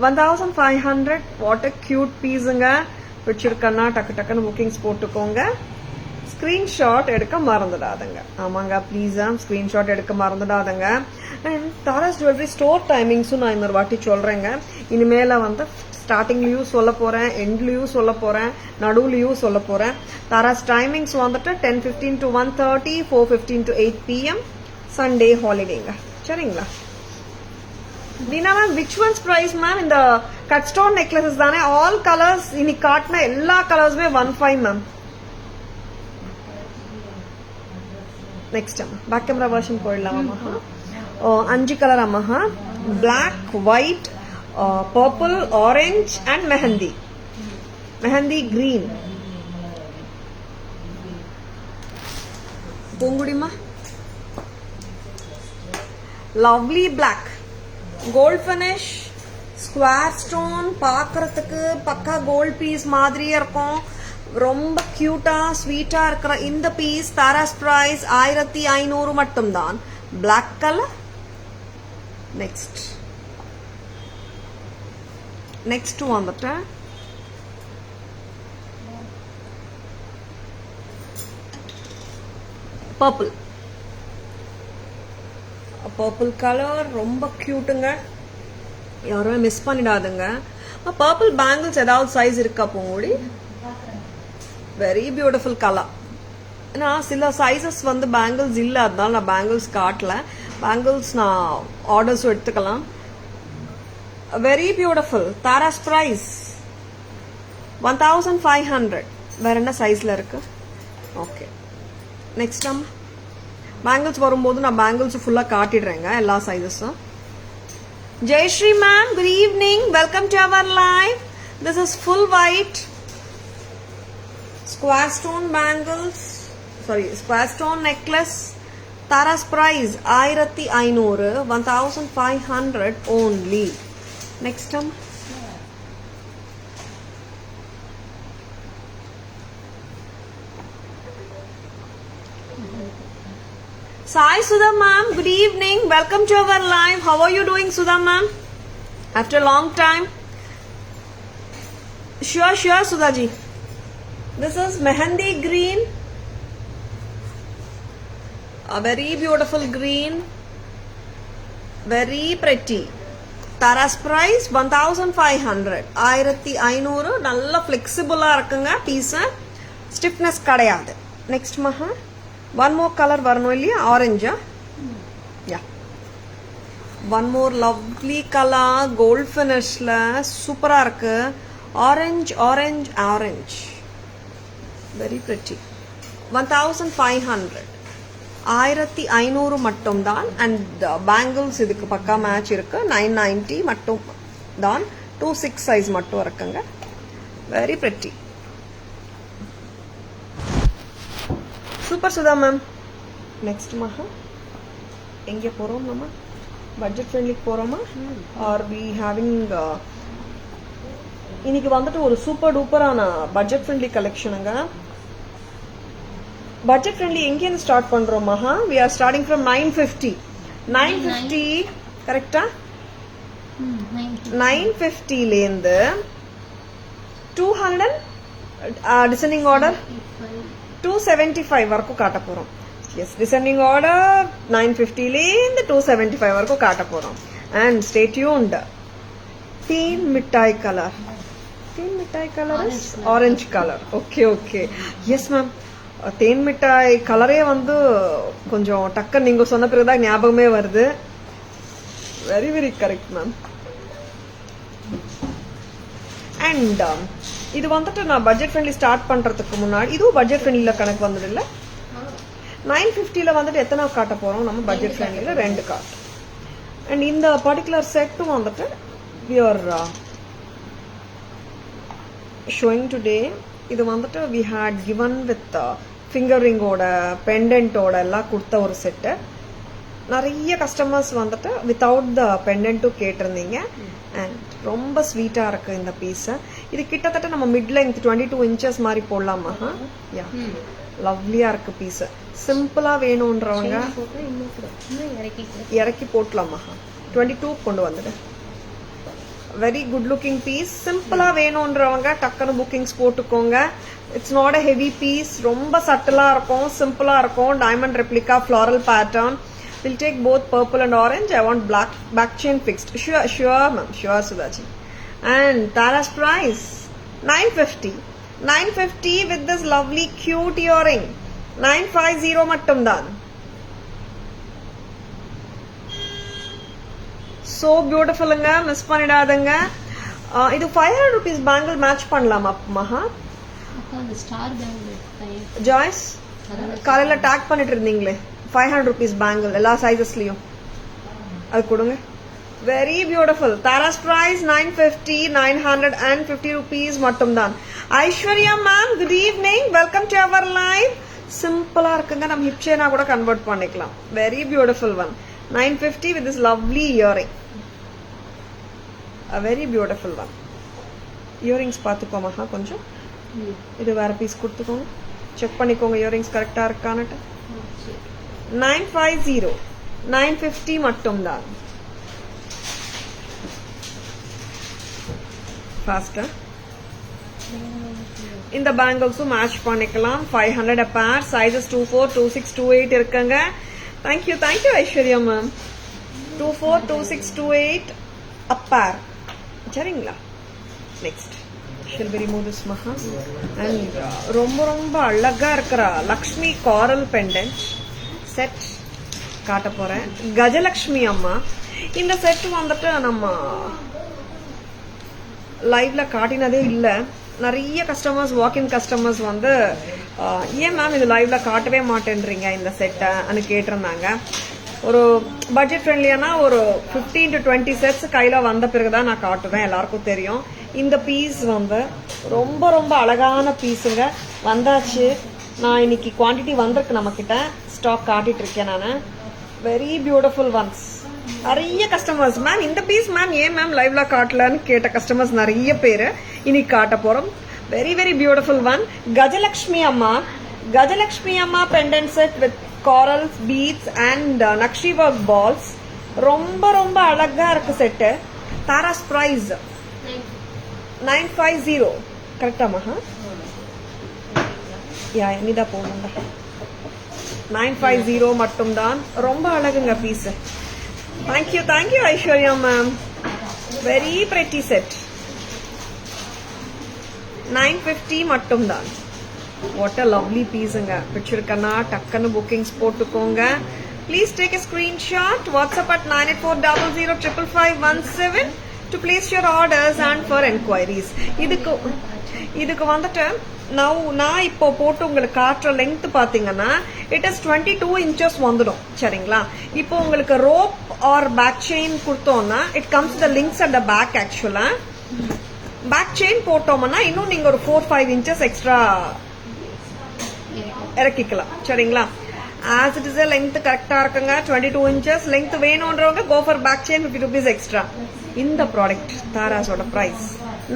Speaker 1: 1500. What a cute piece. பிடிச்சிருக்கன்னா டக்கு டக்குன்னு புக்கிங்ஸ் போட்டுக்கோங்க. ஸ்கிரீன்ஷாட் எடுக்க மறந்துடாதுங்க. ஆமாங்க, ப்ளீஸ் ஸ்கிரீன்ஷாட் எடுக்க மறந்துடாதுங்க. அண்ட் தாராஸ் ஜுவல்லரி ஸ்டோர் டைமிங்ஸும் நான் இன்னொரு வாட்டி சொல்றேங்க. இனிமேல வந்து ஸ்டார்டிங்லயும் சொல்ல போறேன், எண்ட்லயும் சொல்ல போறேன், நடுவுலயும் சொல்ல போறேன். தாராஸ் டைமிங்ஸ் வந்துட்டு 10:15 to 1:30, 4:15 to 8 PM, சண்டே ஹாலிடேங்க. சரிங்களா? Dina ma'am, which one's price ma'am? இந்த cut stone necklaces தானே? all colors இன்னைக்கு காட்டின எல்லா கலர்ஸுமே 15 ma'am. Next back camera version போயிடலாம். அம்மா 5 கலர் அம்மா, black, white, purple, orange and mehendi green. பொங்குடிமா lovely black, gold finish, square stone, பார்க்கறதுக்கு பக்கா கோல்ட் பீஸ் மாதிரியே இருக்கும். ரொம்ப கியூட்டா ஸ்வீட்டா இருக்கிற இந்த பீஸ் தாராஸ் பிரைஸ் 1500 மட்டும்தான். Black colour. நெக்ஸ்ட் வந்துட்டு பர்பிள் கலர் ரொம்ப கியூட்டுங்க. யாரும் மிஸ் பண்ணிடாதுங்க. பர்பிள் பேங்கிள்ஸ் ஏதாவது சைஸ் இருக்கா போங்கூடி? Very beautiful colour. ஏன்னா சில சைசஸ் வந்து பேங்கிள்ஸ் இல்லை, அதனால நான் பேங்கிள்ஸ் காட்டல. பேங்கிள்ஸ் நான் ஆர்டர்ஸும் எடுத்துக்கலாம். Very beautiful. தாராஸ் பிரைஸ் 1500. வேற என்ன சைஸ்ல இருக்கு? ஓகே, நெக்ஸ்ட் நம்ம பேங்கிள்ஸ் வரும்போது நான் பேங்கிள்ஸ் ஃபுல்லா காட்டிடுறேங்க, எல்லா சைஸஸும். Jayashree ma'am, good evening, welcome to our live. This is full white square stone bangles, square stone necklace. Tara's price 1500, 1500 only. Next time. Sai Sudha ma'am, good evening, welcome to our live. How are you doing, Sudha ma'am? After a long time. Sure Sudha ji. This is mehendi green, a very beautiful green, very pretty. Tara's price 1500. 1500. நல்ல flexible இருக்குங்க piece, stiffness கிடையாது. Next மஹா, one more color வரணும் இல்லையா? orange. Yeah, one more lovely color, gold finishல சூப்பரா இருக்கு. orange. Very pretty. 1500. 1500 மட்டும்தான். And bangles இதுக்கு பக்கா மேட்ச் இருக்கு. 990 மட்டும் தான். 26 சைஸ் மட்டும் இருக்குங்க. Very pretty. Super Sudha ma'am. Next Maha எங்கே போறோம்? நம்ம பட்ஜெட் ஃப்ரெண்ட்லிக்கு போறோமா? ஆர் வி ஹேவிங் இன்னைக்கு வந்துட்டு ஒரு super டூப்பரான budget friendly கலெக்ஷனுங்க. Budget friendly எங்கேருந்து ஸ்டார்ட் பண்றோம் மஹா? we are starting from 950 கரெக்டா? 950 லேந்து 200 டிசெண்டிங் ஆர்டர் 275 வரைக்கும் காட்ட போறோம். எஸ், டிசெண்டிங் ஆர்டர் 950 லேந்து 275 வரைக்கும் காட்ட போறோம். And stay tuned. தீன் மிட்டாய் colour is orange color. Okay. Yes ma'am, தேன் மிட்டாய் கலரே வந்து கொஞ்சம் டக்குன்னு நீங்க சொன்ன பிறகுதான் ஞாபகமே வருது. Very very correct ma'am. And இது வந்துட்டு நான் பட்ஜெட் ஃப்ரெண்ட்லி ஸ்டார்ட் பண்றதுக்கு முன்னாடி இதுவும் பட்ஜெட் ஃப்ரெண்ட்லில கணக்கு வந்தது இல்ல. 950ல வந்துட்டு எத்தனை காட்ட போறோம் நம்ம? பட்ஜெட் ஃப்ரெண்ட்லில 2 காட். அண்ட் இந்த பர்டிகுலர் செட்டும் வந்துட்டு we are showing today. இது வந்துட்டு we had given with finger ring ஓட pendant ஓட எல்லாம் கொடுத்த ஒரு செட்டு. நிறைய கஸ்டமர்ஸ் வந்துட்டு வித்தவுட் த பெண்டன்ட்டும் கேட்டிருந்தீங்க. அண்ட் ரொம்ப ஸ்வீட்டா இருக்கு இந்த பீஸ். இது கிட்டத்தட்ட நம்ம மிட் லெங்த் 22 inches மாதிரி போடலாமா? யா, லவ்லியா இருக்கு பீஸ். சிம்பிளா வேணும்ன்றவங்க இறக்கி போட்டலாமா? 22 கொண்டு வந்துடு. Very good looking piece. சிம்பிளா வேணும்ன்றவங்க டக்குன்னு புக்கிங்ஸ் போட்டுக்கோங்க. It's not a heavy piece, ரொம்ப சட்டிலா இருக்கும், சிம்பிளா இருக்கும். Diamond replica floral pattern. Will take both purple and orange. I want black back chain fixed. Sure ma'am, sure Sudhaji. And Tara's price 950. 950 with this lovely cute earring. 950 மட்டும் தான். So beautifulங்க, miss பண்ணிடாதங்க. இது 500 rupees பேங்கிள் மேட்ச் பண்ணலாமா மகா?
Speaker 2: அக்கா அந்த star bangle
Speaker 1: ஜாய்ஸ் காலையில டேக் பண்ணிட்டு இருந்தீங்களே 500 rupees பேங்கிள் எல்லா சைஸஸ்லயும் அது கொடுங்க. Very beautiful. Tara's price 950. 950 rupees மட்டும் தான். Aishwarya ma'am, good evening, welcome to our live. சிம்பிளா இருக்குங்க, நம்ம ஹிப் செயினா கூட கன்வெர்ட் பண்ணிக்கலாம். Very beautiful one. 950 with this lovely earring. A very beautiful one. Earrings பார்த்துக்கோமா கொஞ்சம். இது வேற பீஸ் கொடுத்துக்கோங்க. செக் பண்ணிக்கோங்க earrings கரெக்டா இருக்கானட்டு. 950. 950 மட்டும் தான். ஃபாஸ்டா இந்த பேங்கிள்ஸும் மேட்ச் பண்ணிக்கலாம். 500 a pair. சைஸஸ் 24, 26, 28 இருக்குங்க. Thank you thank you Aishwarya ma'am. 24, 26, 28 a pair. சரிங்களா? Next shall be remove this Maha. And ரொம்ப ரொம்ப அழகா இருக்கிற லக்ஷ்மி காரல் பெண்டன்ட் செட் காட்ட போறேன். கஜலக்ஷ்மி அம்மா. இந்த செட் வந்துட்டு நம்ம லைவ்ல காட்டினதே இல்ல. நிறைய கஸ்டமர்ஸ், வாக்கின் கஸ்டமர்ஸ் வந்து ஏன் மேம் இது லைவ்ல காட்டவே மாட்டேன்றீங்க இந்த செட்டை கேட்டிருந்தாங்க. ஒரு பட்ஜெட் ஃப்ரெண்ட்லியானா ஒரு 15 to 20 செட்ஸ் கையில வந்த பிறகுதான் நான் காட்டுவேன். எல்லாருக்கும் தெரியும். இந்த பீஸ் வந்து ரொம்ப ரொம்ப அழகான பீஸுங்க. வந்தாச்சு. நான் இன்னைக்கு குவான்டிட்டி வந்திருக்கு நம்ம கிட்ட. ஸ்டாக் காட்டிட்டு இருக்கேன் நான். Very beautiful ones. நிறைய கஸ்டமர்ஸ் மேம் இந்த பீஸ் மேம் ஏன் மேம் லைவ்ல காட்டலன்னு கேட்ட கஸ்டமர்ஸ் நிறைய பேரு இன்னைக்கு காட்ட போறோம். Very very beautiful one. Gajalakshmi அம்மா. கஜலக்ஷ்மி அம்மா pendant set with corals, beads and நக்ஷி ஒர்க் பால்ஸ். ரொம்ப ரொம்ப அழகா இருக்கு செட்டு. தாராஸ் பிரைஸ் 950. கரெக்டா மகா? யா இனிதான் போகணுங்க. 950 மட்டும் தான். ரொம்ப அழகுங்க piece. Thank you thank you Aishwarya ma'am. Very pretty set. 950 மட்டும் தான். What a lovely பீஸுங்க. பிடிச்சிருக்கனா டக்குன்னு புக்கிங்ஸ் போட்டுக்கோங்க. Please take a screenshot. WhatsApp at 9840055517 to place your orders and for enquiries. இதுக்கு வந்துட்டு நான் இப்போ போட்டு உங்களுக்கு காட்டுற லெங்த் பாத்தீங்கன்னா இட் இஸ் 22 inches வந்துடும். சரிங்களா? இப்போ உங்களுக்கு ரோப் ஆர் பேக் செயின் கொடுத்தோம்னா it comes the links at the back. ஆக்சுவலா பேக் செயின் போட்டோம்னா இன்னும் நீங்க ஒரு 4-5 inches எக்ஸ்ட்ரா இறக்கிக்கலாம். சரிங்களா? ஆஸ் இட் இஸ் லெங்த் கரெக்டா இருக்குங்க. 22 inches லெங்த் வேணும்ன்றவங்க go for back chain 50 rupees extra. இந்த ப்ராடக்ட் தாராஸோட பிரைஸ்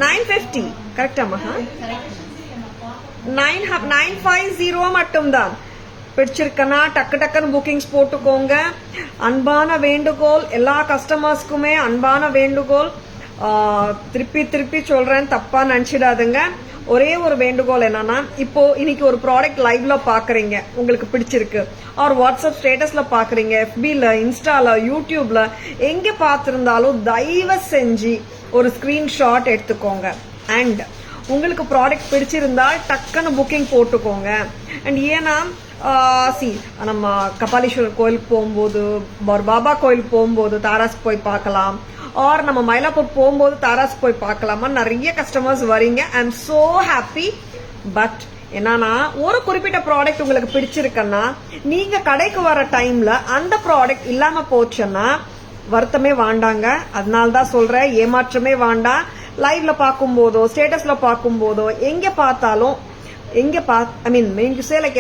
Speaker 1: 950. கரெக்டா மகா? 950 மட்டும் தான். பிடிச்சிருக்கனா டக்கு டக்குன்னு புக்கிங்ஸ் போட்டுக்கோங்க. அன்பான வேண்டுகோள் எல்லா கஸ்டமர்ஸ்க்குமே, அன்பான வேண்டுகோள். திருப்பி திருப்பி சொல்றேன், தப்பா நினைச்சிடாதுங்க. ஒரே ஒரு வேண்டுகோள் என்னன்னா, இப்போ இன்னைக்கு ஒரு ப்ராடக்ட் லைவ்ல பாக்குறீங்க, உங்களுக்கு பிடிச்சிருக்கு, ஆர் வாட்ஸ்அப் ஸ்டேட்டஸ்ல பாக்குறீங்க, FBல, இன்ஸ்டால, யூடியூப்ல எங்க பார்த்திருந்தாலும் தயவு செஞ்சு ஒரு ஸ்கிரீன்ஷாட் எடுத்துக்கோங்க. அண்ட் உங்களுக்கு ப்ராடக்ட் பிடிச்சிருந்தா டக்குன்னு புக்கிங் போட்டுக்கோங்க. அண்ட் ஏன்னா நம்ம கபாலீஸ்வரர் கோயிலுக்கு போகும்போது, பாபா கோயிலுக்கு போகும்போது தாராஸ் போய் பார்க்கலாம், ஆர் நம்ம மயிலாப்பூர் போகும்போது தாராஸ் போய் பார்க்கலாமா நிறைய கஸ்டமர்ஸ் வரீங்க. I am so happy. But என்னன்னா, ஒரு குறிப்பிட்ட ப்ராடக்ட் உங்களுக்கு பிடிச்சிருக்குன்னா நீங்க கடைக்கு வர டைம்ல அந்த ப்ராடக்ட் இல்லாம போச்சுன்னா வருத்தமே வேண்டாங்க. அதனால்தான் சொல்றேன், ஏமாற்றமே வேண்டாம். லைவ்ல பார்க்கும் போதோ, ஸ்டேட்டஸ்ல பார்க்கும் போதோ, எங்க பார்த்தாலும்,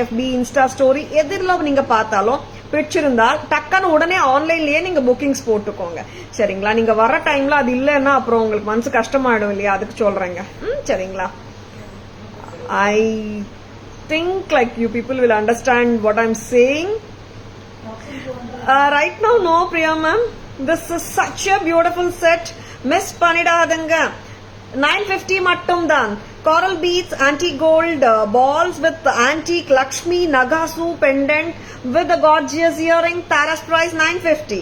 Speaker 1: FB, இன்ஸ்டா ஸ்டோரி எதிரில நீங்க பார்த்தாலும் பிடிச்சிருந்தா டக்குன்னு உடனே ஆன்லைன்லயே நீங்க புக்கிங்ஸ் போட்டுக்கோங்க. சரிங்களா? நீங்க வர டைம்ல அது இல்லைன்னா அப்புறம் உங்களுக்கு மனசு கஷ்டமாயிடும் இல்லையா? அதுக்கு சொல்றேங்க. சரிங்களா? I think like you people will understand what I am saying. Right now, no, Priya ma'am. This is such a beautiful set. Miss பண்ணிடாதுங்க. 950 மட்டும் தான். Coral beads, antique gold balls with antique Lakshmi Nagasu pendant with a gorgeous earring. Tara's price 950.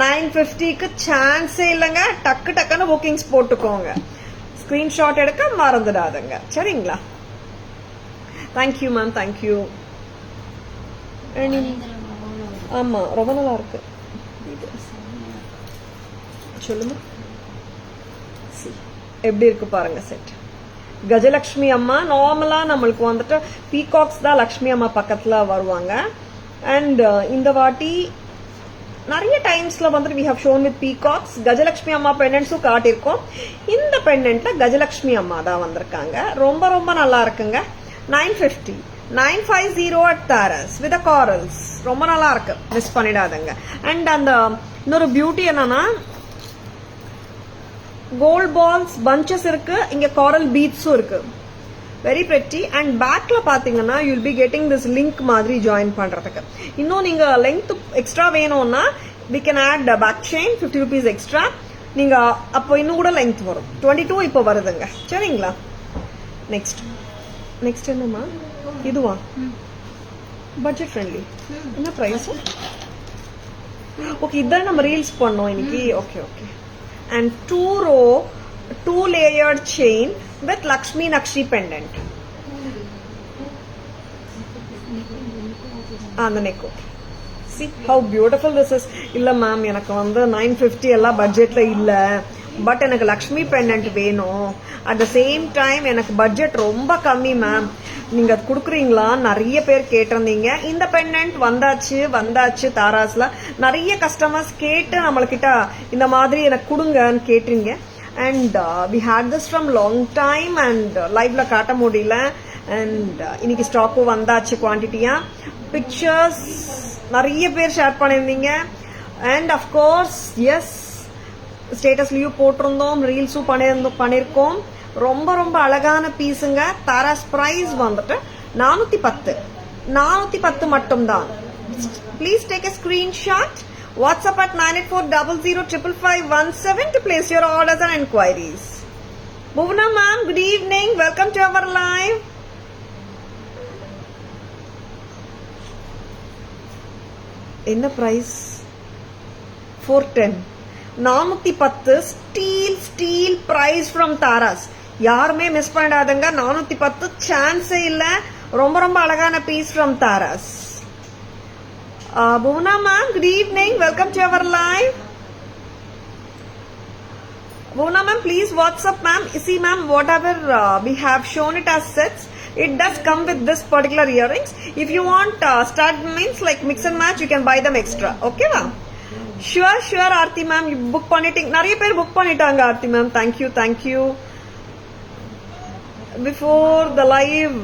Speaker 1: 950க்கு சான்ஸே இல்லைங்க. டக்கு டக்குன்னு bookings போட்டுக்கோங்க. Screenshot எடுக்க மறந்துடாதுங்க. சரிங்களா? Thank you ma'am, thank you. ஆமா, ரொம்ப நல்லா இருக்கு. சொல்லுமா, எப்படி இருக்கு பாருங்க செட். கஜலட்சுமி அம்மா நார்மலா நம்மளுக்கு வந்துட்டு பீகாக்ஸ் தான் லக்ஷ்மி அம்மா பக்கத்துல வருவாங்க. அண்ட் இந்த வாட்டி நிறைய டைம்ஸ்ல வந்துட்டு we have shown with peacocks. Gajalakshmi அம்மா பெண்டன்ட்ஸும் காட்டியிருக்கோம். இந்த பெண்டன்ட்ல கஜலட்சுமி அம்மா தான் வந்திருக்காங்க. ரொம்ப ரொம்ப நல்லா இருக்குங்க. 950 950 at Taras with the corals. ரொம்ப நல்லா இருக்கு, மிஸ் பண்ணிடாதுங்க. அண்ட் அந்த இன்னொரு பியூட்டி என்னன்னா கோல்ட் பால்ஸ் பஞ்சஸ் இருக்கு, இங்க coral beadsம் இருக்கு. Very pretty. அண்ட் பேக்ல பாத்தீங்கன்னா you'll be getting this link மாதிரி ஜாயின் பண்றதுக்கு. இன்னும் நீங்க லென்த் எக்ஸ்ட்ரா வேணும்னா we can add back chain 50 rupees extra. நீங்க அப்போ இன்னும் கூட லென்த் வரும். 22 இப்போ வருதுங்க. சரிங்களா? நெக்ஸ்ட் என்னமா இதுவா? Budget friendly. என்ன பிரைஸ்? ஓகே, இதான் நம்ம ரீல்ஸ் பண்ணோம் இன்னைக்கு. Okay okay. And 2 layered chain with Lakshmi Nakshi pendant. அந்த neck. See how beautiful this is. இல்ல மேம், எனக்கு வந்து 950 எல்லாம் பட்ஜெட்ல இல்ல, பட் எனக்கு லக்ஷ்மி பெண்டன்ட் வேணும். அட் த சேம் டைம் எனக்கு பட்ஜெட் ரொம்ப கம்மி மேம், நீங்க குடுக்குறீங்களா? நிறைய பேர் கேட்டிருந்தீங்க. இந்த பெண்டன்ட் வந்தாச்சு தாராஸ்ல. நிறைய கஸ்டமர்ஸ் கேட்டு நம்மள்கிட்ட இந்த மாதிரி எனக்கு கொடுங்கன்னு கேட்டீங்க. And we had this from long time and லைவ்ல காட்ட முடியல. அண்ட் இன்னைக்கு ஸ்டாக்கும் வந்தாச்சு குவான்டிட்டியா. பிக்சர்ஸ் நிறைய பேர் ஷேர் பண்ணியிருந்தீங்க. அண்ட் அஃப்கோர்ஸ் எஸ், ஸ்டேட்டஸ்லயும் போட்டிருந்தோம், ரீல்ஸும் பண்ணிருக்கோம். ரொம்ப ரொம்ப அழகான பீஸுங்க. தாராஸ் பிரைஸ் வந்துட்டு 410 மட்டும்தான். Please take a screenshot. WhatsApp at 9840055517 to place your orders and enquiries. Bhuvna ma'am, good evening. Welcome to our live. என்ன price? 410. 410 steal price from Taras. யாருமே மிஸ் பண்ணிடாதுங்க. 410 சான்ஸே இல்ல. ரொம்ப ரொம்ப அழகான piece from Taras. Bhuvna ma'am, good evening. Welcome to our live. Bhuvna ma'am, please WhatsApp ma'am. See ma'am, whatever we have shown it as sets, it does come with this particular earrings. If you want stud means like mix and match, you can buy them extra. Okay ma'am? Sure Aarti ma'am, you book பண்ணிட்டீங்க. நிறைய பேர் book பண்ணிட்டாங்க Aarthi ma'am. thank you. Before the live.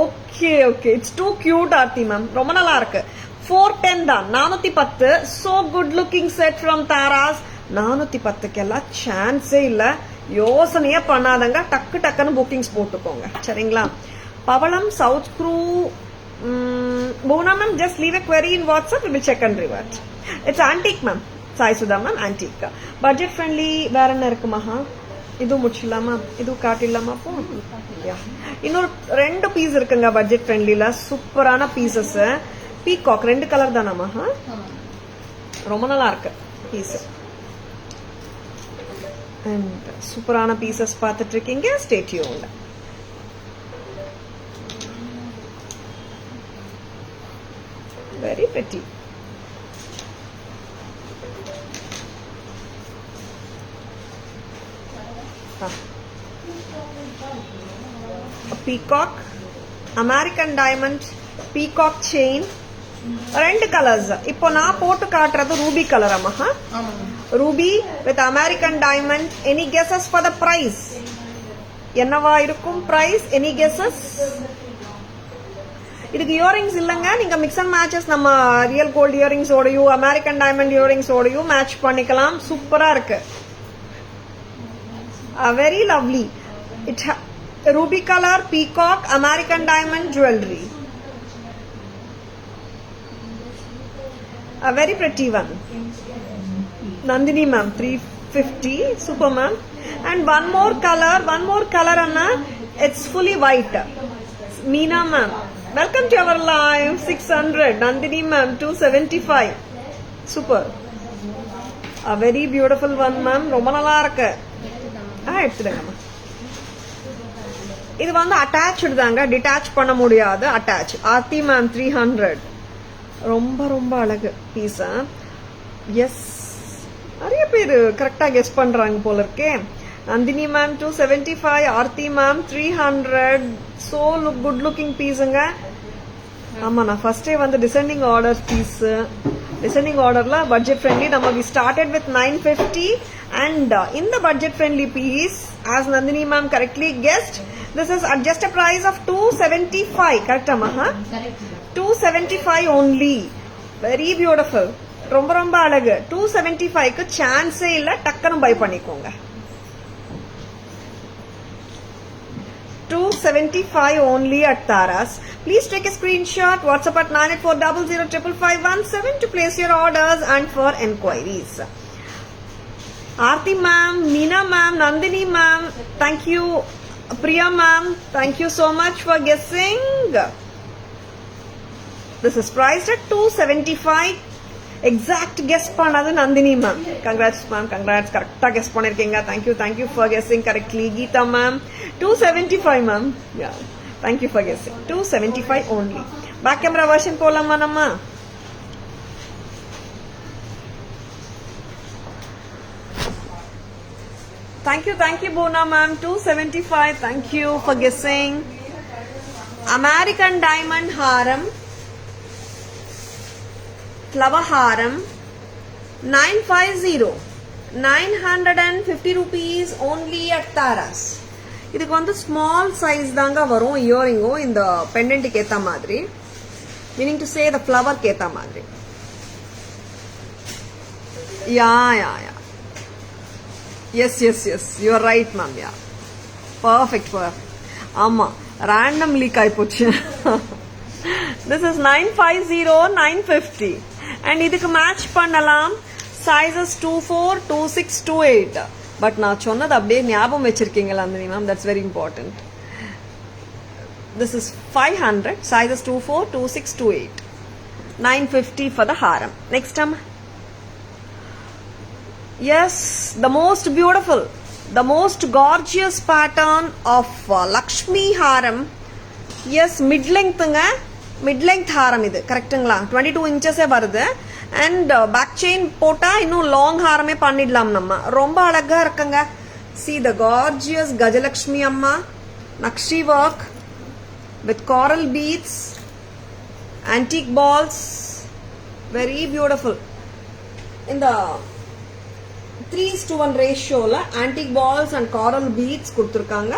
Speaker 1: Okay, it's too cute Aarthi ma'am. ரொம்ப நல்லா இருக்கு. 410 தான். 410. So good looking set from Taras. 410 எல்லாம் சான்ஸே இல்ல. யோசனையே பண்ணாதங்க. டக்குன்னு புக்கிங்ஸ் போட்டுக்கோங்க. சரிங்களா? Pavalam South Crew. Bhuvna ma'am, just leave a query in WhatsApp. We will check and revert. It's antique ma'am. Sai Sudha ma'am, antique. Budget friendly வேற என்ன இருக்குமா? இது முடிச்சிடலாமா? இது காட்டிடலாமா? அப்போ இன்னொரு 2 பீஸ் இருக்குங்க பட்ஜெட் ஃப்ரெண்ட்லில. சூப்பரான பீசஸ். Peacock 2 colour தானாமா? ரொம்ப நல்லா இருக்கு பீஸ். அண்ட் சூப்பரான பீசஸ் பார்த்துட்டு இருக்கீங்க. Stay tuned. Very pretty. Peacock, American diamond, peacock chain, 2 colours. இப்போ நான் போட்டு காட்டுறது ரூபி கலர். அம்மா, ruby with American diamond. Any guesses for the price? என்னவா இருக்கும் பிரைஸ்? Any guesses? இதுக்கு இயரிங்ஸ் இல்லைங்க. நீங்க மிக்ஸ் அண்ட் மேட்சஸ் நம்ம ரியல் கோல்டு இயரிங்ஸ் ஓடையும் அமெரிக்கன் டைமண்ட் இயரிங்ஸ் ஓடையும் மேட்ச் பண்ணிக்கலாம். சூப்பரா இருக்கு. Very lovely. It ruby color, peacock, American diamond jewelry. A very pretty one. Nandini ma'am, 350. Super ma'am. And one more color Anna. It's fully white. Meena ma'am. Welcome to our live. 600. Nandini ma'am, 275. Super. A very beautiful one ma'am. ரொம்ப நல்லா இருக்கு. எடுத்துடுங்க. இது வந்து attached தாங்க, detach பண்ண முடியாது, attach. Aarthi ma'am 300. ரொம்ப ரொம்ப அழகு பீஸ். எஸ், நிறைய பேர் கரெக்டா கெஸ் பண்றாங்க போல இருக்கே. Nandini ma'am 275, Aarthi ma'am 300. So good looking பீஸுங்க. ஆமா, நான் ஃபர்ஸ்டே வந்து டிசெண்டிங் ஆர்டர் பீஸ். டிசெண்டிங் ஆர்டர்ல பட்ஜெட் ஃப்ரெண்ட்லி. நம்ம we started with 950 and in the budget friendly piece, as Nandini ma'am correctly guessed, this is at just a price of 275. Correct amma?
Speaker 2: Correct.
Speaker 1: 275 only. Very beautiful. ரொம்ப ரொம்ப அழகு. 275 க்கு சான்ஸே இல்ல, டக்கன by பண்ணிக்கோங்க. 275 only at Taras. Please take a screenshot. WhatsApp at 9840055517 to place your orders and for enquiries. Aarti ma'am, Meena ma'am, Nandini ma'am, thank you. Priya ma'am, thank you so much for guessing. This is priced at 275. Exact guess பண்ணது Nandini ma'am. Congrats ma'am, congrats. கரெக்டா guess பண்ணிருக்கீங்க. Thank you for guessing correctly. Geeta ma'am, 275 ma'am. Yeah, thank you for guessing. 275 only. Back camera version போலாமா நம்ம? Thank you, Bona ma'am. 275. Thank you for guessing. American Diamond Haram. Flower Haram. 950. 950 rupees only at Taras. இதுக்கு வந்து small size தாங்க வரும் இயரிங்கும் இந்த பெண்டன்ட்டுக்கு ஏத்த மாதிரி. Meaning to say the flower க்கு ஏத்த மாதிரி. Yeah. Yes. You are right, ma'am. Yeah. Perfect. Amma. Random leak ஆயிப்போச்சு. This is 950, 950. And இதுக்கு match பண்ணலாம். Sizes 24, 26, 28. But நான் சொன்னது அப்படியே ஞாபகம் வச்சிருக்கீங்களா Nandini ma'am? That's very important. This is 500. Sizes 24, 26, 28. 950 for the haram. Next time. Yes, the most beautiful, the most gorgeous pattern of Lakshmi Haram. Yes, mid-length haram இது கரெக்ட்டுங்களா? 22 inches வருது. And back chain போட்டா இன்னும் long ஹாரமே பண்ணிடலாம் நம்ம. ரொம்ப அழகா இருக்குங்க. See the gorgeous Gajalakshmi Amma Nakshi work with coral beads, antique balls, very beautiful. In the 3:1 ரேஷியோல antique balls and coral beads கொடுத்துருக்காங்க.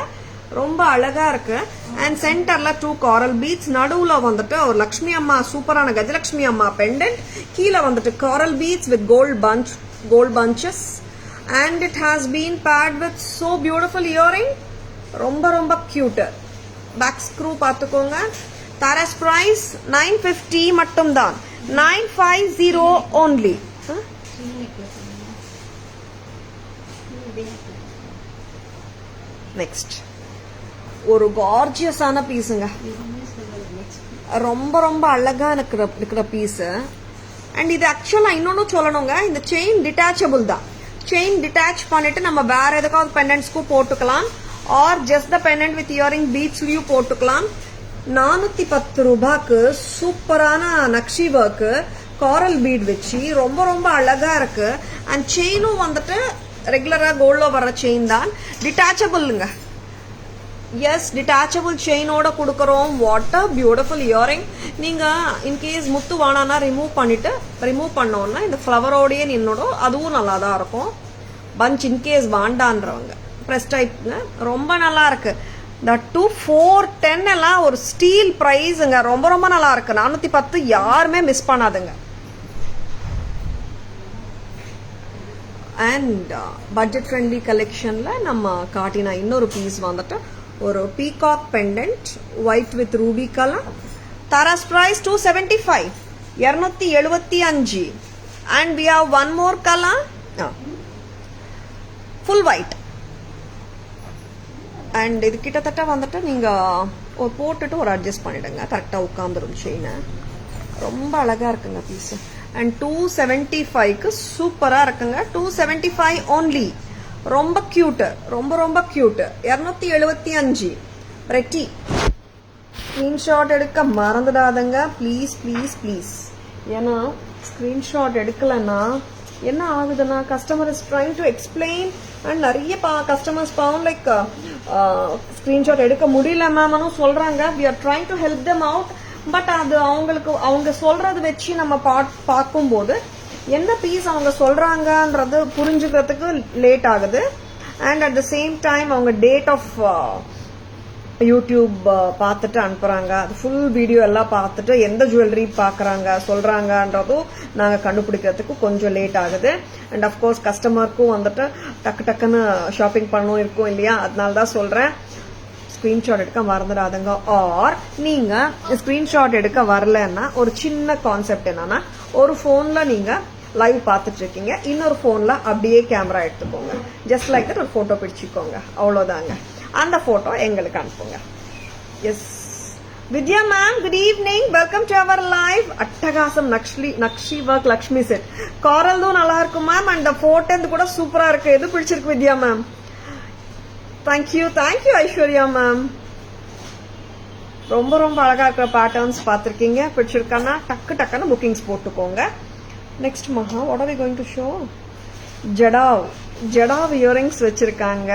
Speaker 1: ரொம்ப அழகா இருக்கு. அண்ட் சென்டர்ல 2 காரல் பீட்ஸ், நடுவுல வந்துட்டு ஒரு லக்ஷ்மி அம்மா சூப்பரான கஜலட்சுமி அம்மா பெண்டன்ட், கீழே வந்துட்டு coral beads with gold punches and it has been paired with so beautiful earring. ரொம்ப ரொம்ப கியூட். பேக் ஸ்க்ரூ பார்த்துக்கோங்க. தாராஸ் பிரைஸ் 950 மட்டும் தான். 950 only. நெக்ஸ்ட் ஒரு கார்ஜியஸான பீஸுங்க. ரொம்ப ரொம்ப அழகா இருக்கிற பீஸ். அண்ட் இது ஆக்சுவலா இன்னொன்னு சொல்லணுங்க, இந்த செயின் டிட்டாச்சபிள் தான். செயின் டிட்டாச் பண்ணிட்டு நம்ம வேற எதுக்காவது பெண்டன்ட்ஸ்க்கும் போட்டுக்கலாம். Or just the pendant with earring பீட்ஸ்லயும் போட்டுக்கலாம். 410 ரூபாய்க்கு சூப்பரான நக்ஷி ஒர்க்கு காரல் பீட் வச்சு ரொம்ப ரொம்ப அழகா இருக்கு. அண்ட் செயினும் வந்துட்டு ரெகுலரா கோல்ட்ல வர செயின் தான். டிட்டாச்சபிள்ங்க. எஸ், டிட்டாச்சபிள் செயினோட கொடுக்கறோம். What a beautiful earring. நீங்க இன்கேஸ் முத்து வானானா ரிமூவ் பண்ணோம்னா இந்த ஃபிளவரோடயே நின்னோட அதுவும் நல்லா தான் இருக்கும். பஞ்ச் இன்கேஸ் வாண்டான்றவங்க பிரஸ் டைப்ங்க. ரொம்ப நல்லா இருக்கு. இந்த 410 எல்லாம் ஒரு ஸ்டீல் பிரைஸ்ங்க. ரொம்ப ரொம்ப நல்லா இருக்கு. 410 யாருமே மிஸ் பண்ணாதுங்க. அண்ட் பட்ஜெட் ஃப்ரெண்ட்லி கலெக்ஷன்ல நம்ம காட்டின இன்னொரு பீஸ் வந்துட்டு ஒரு peacock pendant white with ruby colour. Taras price 275. 275. And we have one more color. Full white. And இது கிட்டத்தட்ட வந்துட்டு நீங்க ஒரு போட்டுட்டு ஒரு அட்ஜஸ்ட் பண்ணிடுங்க, கரெக்டா உட்காந்துரும் செயின். ரொம்ப அழகா இருக்குங்க பீஸ். அண்ட் 275க்கு சூப்பரா இருக்குங்க. 275 only. ரொம்ப கியூட், ரொம்ப ரொம்ப கியூட். 275 ரெட்டி. ஸ்கிரீன்ஷாட் எடுக்க மறந்துடாதங்க ப்ளீஸ் ப்ளீஸ் ப்ளீஸ். ஏன்னா ஸ்கிரீன்ஷாட் எடுக்கலன்னா என்ன ஆகுதுன்னா customer is trying to explain and நிறைய கஸ்டமர்ஸ் பாவம் லைக் ஸ்கிரீன்ஷாட் எடுக்க முடியல மேம்னு சொல்றாங்க. We are trying to help them out. But அது அவங்களுக்கு அவங்க சொல்றது வச்சு நம்ம பார்க்கும்போது என்ன பீஸ் அவங்க சொல்றாங்கன்றது புரிஞ்சுக்கிறதுக்கு லேட் ஆகுது. And at the same time அவங்க டேட் ஆஃப் யூடியூப் பார்த்துட்டு அனுப்புறாங்க. அது ஃபுல் வீடியோ எல்லாம் பார்த்துட்டு எந்த ஜுவல்லரி பார்க்குறாங்க சொல்றாங்கன்றதும் நாங்கள் கண்டுபிடிக்கிறதுக்கு கொஞ்சம் லேட் ஆகுது. அண்ட் அஃப்கோர்ஸ் கஸ்டமருக்கும் வந்துட்டு டக்கு டக்குன்னு ஷாப்பிங் பண்ணணும் இருக்கும் இல்லையா, அதனால தான் சொல்றேன் ஸ்கிரீன்ஷாட் எடுக்க மறந்துடாதுங்க. ஆர் நீங்க ஸ்கிரீன்ஷாட் எடுக்க வரலன்னா ஒரு சின்ன கான்செப்ட் என்னன்னா, ஒரு போன்ல நீங்க லைவ் பார்த்துட்டு இருக்கீங்க, இன்னொரு போன்ல அப்படியே கேமரா எடுத்துக்கோங்க. ஜஸ்ட் லைக் தட் ஒரு போட்டோ பிடிச்சிக்கோங்க, அவ்வளவுதாங்க. அந்த போட்டோ எங்களுக்கு அனுப்புங்க. Yes Vidya ma'am, good evening, welcome to our live. அட்டகாசம் நக்ஷி ஒர்க் லக்ஷ்மி செட் காரல்தும் நல்லா இருக்கும் மேம். அண்ட் போட்டோ கூட சூப்பரா இருக்கு. எது பிடிச்சிருக்கு Vidya ma'am? Thank you thank you Aishwarya ma'am. ரொம்ப ரொம்ப அழகா இருக்கிற பேட்டர்ன்ஸ் பார்த்துருக்கீங்க. பிடிச்சிருக்கானா டக்கு டக்குன்னு புக்கிங்ஸ் போட்டுக்கோங்க. Next Maha, what are we going to show? Jadau earrings வச்சிருக்காங்க.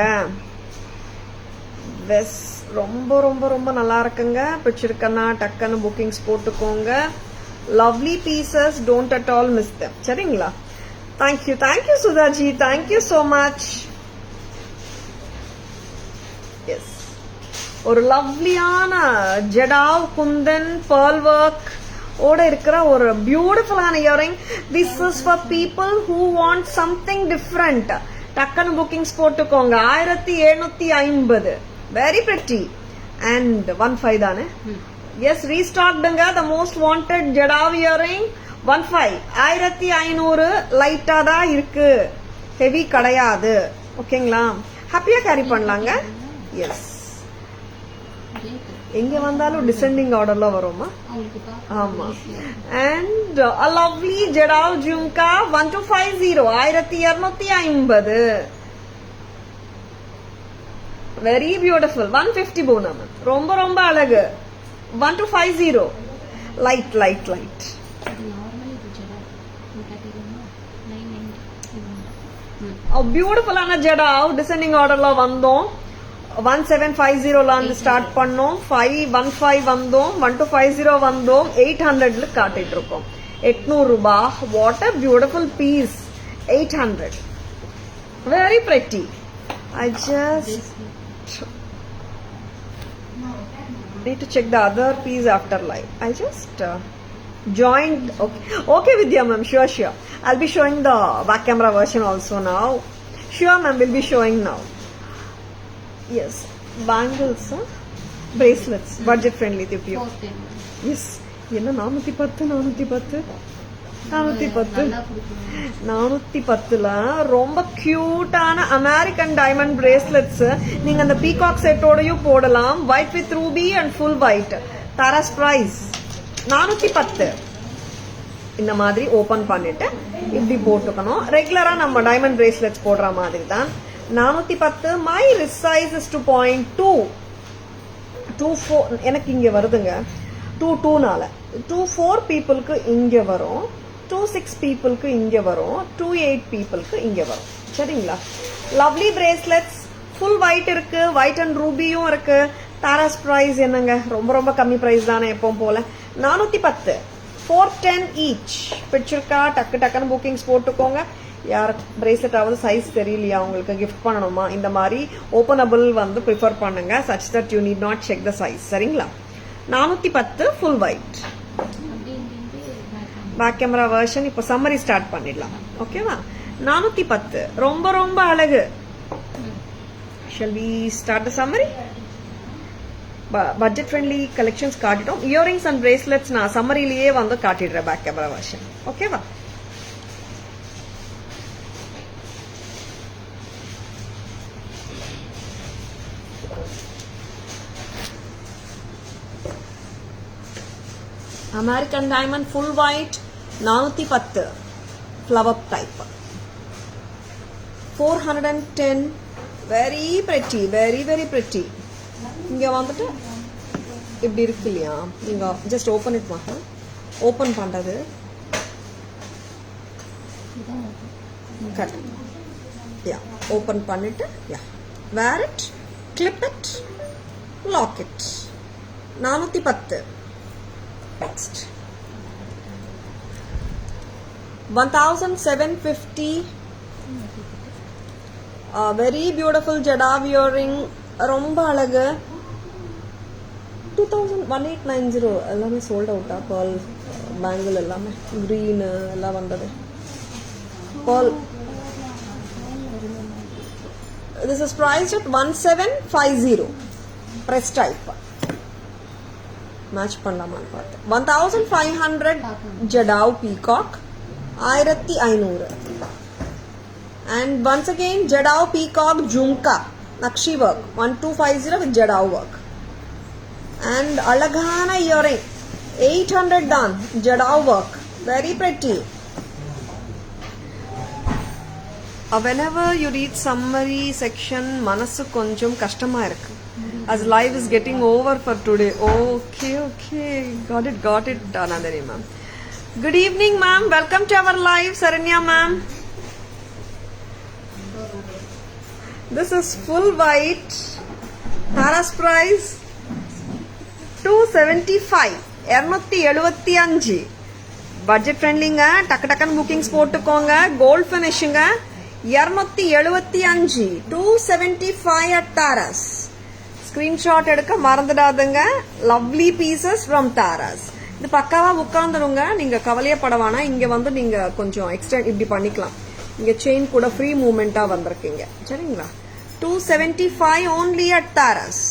Speaker 1: வெஸ் ரொம்ப ரொம்ப ரொம்ப நல்லா இருக்குங்க. பிடிச்சிருக்கனா டக்குன்னு புக்கிங்ஸ் போட்டுக்கோங்க. Lovely pieces, don't at all miss them. சரிங்களா? Thank you thank you Sudhaji, thank you so much. Yes, ஒரு லவ்லியான ஜடாவ் குந்தன் பேர்ல் ஒர்க் ஓட இருக்கிற ஒரு பியூட்டிஃபுல்லான இயரிங். This is for people who want something different. டக்குன்னு புக்கிங்ஸ் போட்டுக்கோங்க. 1750. Very pretty. அண்ட் 15 தானே? எஸ், ரீஸ்டாக்டுங்க. The most wanted jadau earring 15. 1500 லைட்டா தான் இருக்கு, ஹெவி கிடையாது. ஓகேங்களா? ஹாப்பியா கேரி பண்ணலாங்க. எஸ், எங்க வந்தாலும் டிசெண்டிங் ஆர்டர்ல வருமா? ஆமா. And a lovely jadau jhumka 1250. 1250. Very beautiful. 150 போனம். ரொம்ப ரொம்ப அழகு. 1250. Light light light. பியூட்டிஃபுல்லான ஜடாவ் டிசெண்டிங் ஆர்டர்ல வந்தோம். 1750ல இருந்து ஸ்டார்ட் பண்ணோம். 515 வந்தோம். 1250 வந்தோம். 800ல காட்டிட்டு இருக்கோம். 800 ரூபாய். What a beautiful piece. 800. Very pretty. I just need to check the other piece after live. I just joined. Okay Vidya ma'am, sure. I'll be showing the back camera version also now. Sure ma'am, we'll be showing now. Yes, bangles, bracelets, budget friendly tip. Yes, என்ன 410 410ல ரொம்ப கியூட்டான American diamond bracelets நீங்க அந்த peacock செட்டோடயும் போடலாம். White with ruby and full white. Taras price 410. இந்த மாதிரி open பண்ணிட்டு இப்படி போட்டுக்கணும். ரெகுலரா நம்ம டைமண்ட் பிரேஸ்லெட்ஸ் போடுற மாதிரி தான். 410. My wrist size is 2.2. 24 எனக்கு இங்க வருதுங்க. 22னால 24 பீப்புளுக்கு இங்க வரும். 26 பீப்புளுக்கு இங்க வரும். 28 பீப்புளுக்கு இங்க வரும். சரிங்களா? லவ்லி பிரேஸ்லெட்ஸ் ஃபுல் ஒயிட் இருக்கு, ஒயிட் அண்ட் ரூபியும் இருக்கு. தாராஸ் பிரைஸ் என்னங்க, ரொம்ப ரொம்ப கம்மி பிரைஸ் தானே எப்பவும் போல. 410. 410 ஈச். பிடிச்சிருக்கா? டக்கு டக்குன்னு புக்கிங்ஸ் போட்டுக்கோங்க. யார் பிரேஸ்லெட் ஆவது சைஸ் தெரியலையா உங்களுக்கு, கிஃப்ட் பண்ணணுமா, இந்த மாதிரி ஓபனபிள் வந்து ப்ரிஃபர் பண்ணுங்க. Such that you need not check the size. சரிங்களா? 410 full white. Back camera version இப்போ சம்மரி ஸ்டார்ட் பண்ணிடலாம். ஓகேவா? 410 ரொம்ப ரொம்ப அழகு. Shall we start the summary? Budget friendly collections காட்டிட்டோம். இயரிங்ஸ் அண்ட் பிரேஸ்லெட்ஸ் நான் சம்மரிலேயே வந்து காட்டிடுறேன் பேக் கேமரா வெர்ஷன். ஓகேவா? American diamond full white 410 flower type 410 very pretty very pretty. இங்க வந்துட்டு இப்படி இருக்கு இல்லையா, நீங்க ஜஸ்ட் ஓபன் இட் மாட்டா ஓபன் பண்றது கட் யா ஓபன் பண்ணிட்டு yeah wear it clip it lock it 410. Next 1750 very beautiful jadav earring ரொம்ப அழகு 1890 எல்லாமே sold out pearl bangle எல்லாமே green எல்லாம் வந்தது pearl. This is priced at 1750 press type match பண்ணலாமான்னு பார்த்தேன். 1500 jadau peacock 1500. And once again Jadao Peacock Jhumka Nakshi work 1250 with Jadao work. And Alagana earring 800 done Jadao work, very pretty. Whenever you read summary section manasu konjam kashtamma irukku, as live is getting over for today. Okay, got it Nandini ma'am. Good evening ma'am, welcome to our live. Saranya ma'am, this is full white, Tara's price 275 275. Budget friendlyங்க, டக்கு bookings போட்டுக்கோங்க. Gold ஃபினிஷிங்க 275 275 at Tara's. Screenshot எடுக்க மறந்துடாதுங்க. Lovely pieces from Tara's. இது பக்காவா உட்காந்துருங்க, நீங்க கவலையப்படவானா. இங்க வந்து நீங்க கொஞ்சம் எக்ஸ்டெண்ட் இப்படி பண்ணிக்கலாம். இங்க செயின் கூட ஃப்ரீ மூவ்மெண்டா வந்திருக்கீங்க, சரிங்களா? 275 only at தாராஸ்.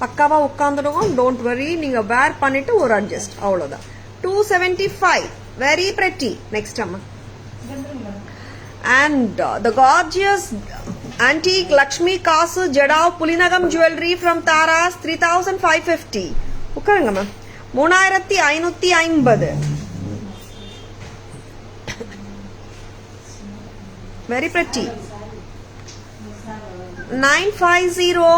Speaker 1: பக்காவா உட்காந்துடுங்க, டோன்ட் வரி. நீங்க வேர் பண்ணிட்டு ஒரு அட்ஜஸ்ட், அவ்வளவுதான். 275 very pretty. Next அம்மா. And the gorgeous antique Lakshmi Kasu Jadao Pulinagam jewelry from Taras 3550. உட்காருங்க ma'am. 3550. Very pretty. 950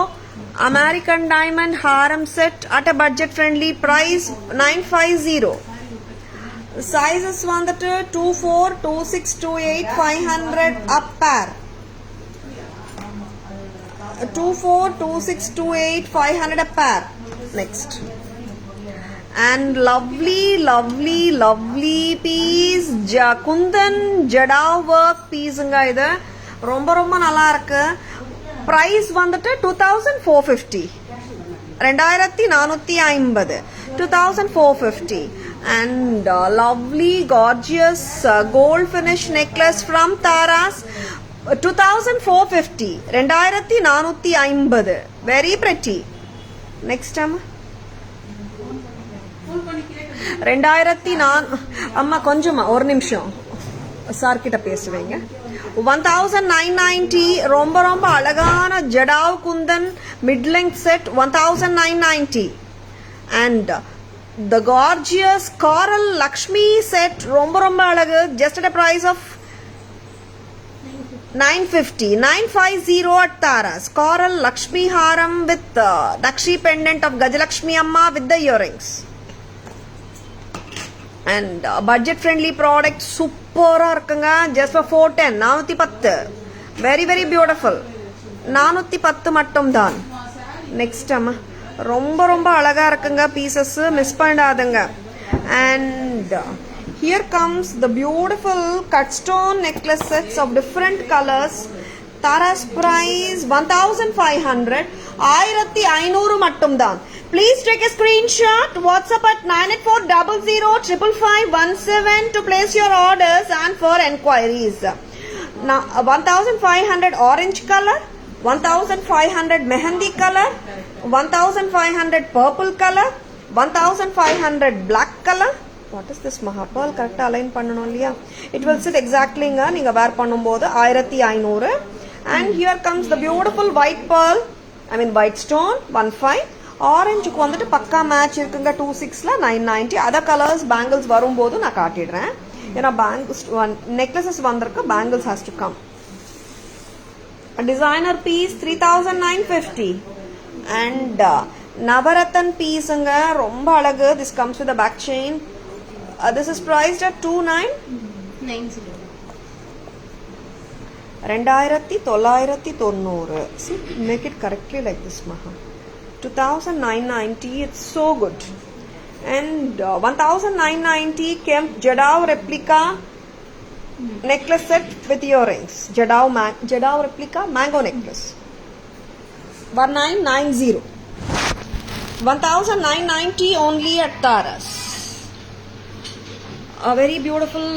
Speaker 1: American diamond harem set at a budget friendly price 950. Sizes வந்துட்டு 24, 26, 28, 500 up pair. 24, 26, 28, 500 a pair. Next. And lovely piece Kundan Jadao work piece nga idu romba nalla irukku. Price வந்துட்டு 2450. 2450 2450. And lovely gorgeous gold finish necklace from Taras 2450. 2450. Very pretty. Next time 2004 அம்மா கொஞ்சமா ஒரு நிமிஷம் sir கிட்ட பேசுவீங்க. 1990 ரொம்ப அழகான jadau Kundan mid length set 1990. And the gorgeous coral Lakshmi set ரொம்ப அழகு, just at a price of 950. 950 at Taras. Coral Lakshmi haram with Dakshi pendant of Gajalakshmi Amma with the earrings. And budget friendly product super இருக்குங்க, just for 410. 410. Very beautiful. 410 மட்டும் தான். Next அம்மா. ரொம்ப அழகா இருக்குங்க pieces, miss பண்ணாதீங்க. And here comes the beautiful cut stone necklace sets of different colors. Tara's price 1500. 1500 மட்டும் தான். Please take a screenshot, WhatsApp at 9840055517 to place your orders and for enquiries. Now 1500 orange color, 1500 mehendi color, 1500 purple color, 1500 black color. What is this Maha? Pearl correct align பண்ணனும் இல்லையா? It will sit exactly நீங்க wear பண்ணும்போது 1500. And here comes the beautiful white pearl, white stone 15. ஆரஞ்சுக்கு வந்துட்டு பக்கா match இருக்குங்க 26ல 990. Other colours bangles வரும்போது நான் காட்டிடுறேன். ஏன்னா பேங்கிள்ஸ் நெக்லஸஸ் வந்திருக்கு, bangles has to come. Designer piece 3950 and navratan பீஸுங்க ரொம்ப அழகு. This comes with back chain. This is priced at 2990. 2990. See, make it correctly like this, Maha. 2990. It's so good. And 1990 Kemp Jadao replica necklace set with earrings. Jadao replica mango necklace. 1990. 1990 only at Taras. A very beautiful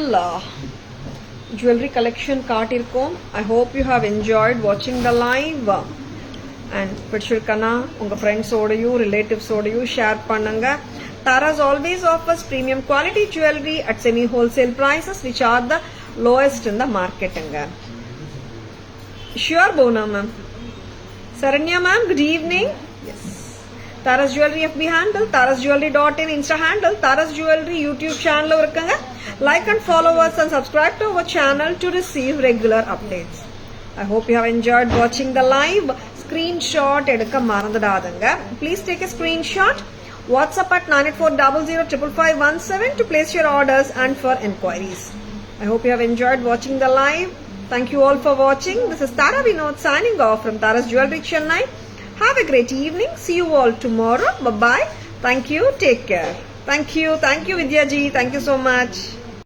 Speaker 1: jewelry collection காட்டிருக்கோம். I hope you have enjoyed watching the live. And பிடிச்சிருக்கனா உங்க ஃப்ரெண்ட்ஸோடையும் ரிலேட்டிவ்ஸோடையும் share பண்ணுங்க. Taras always offers premium quality jewelry at semi wholesale prices which are the lowest in the market. Sure, Bona ma'am. Saranya ma'am, good evening. Yes. Taras Jewelry FB handle, tarasjewelry.in Insta handle, Taras Jewelry YouTube channel irukanga. Like and follow us and subscribe to our channel to receive regular updates. I hope you have enjoyed watching the live. Screenshot edukka marandadadanga. Please take a screenshot. WhatsApp at 9840055517 to place your orders and for enquiries. I hope you have enjoyed watching the live. Thank you all for watching. This is Tara Vinod signing off from Taras Jewelry Chennai. Have a great evening. See you all tomorrow. Bye-bye. Thank you. Take care. Thank you. Thank you, Vidya ji. Thank you so much.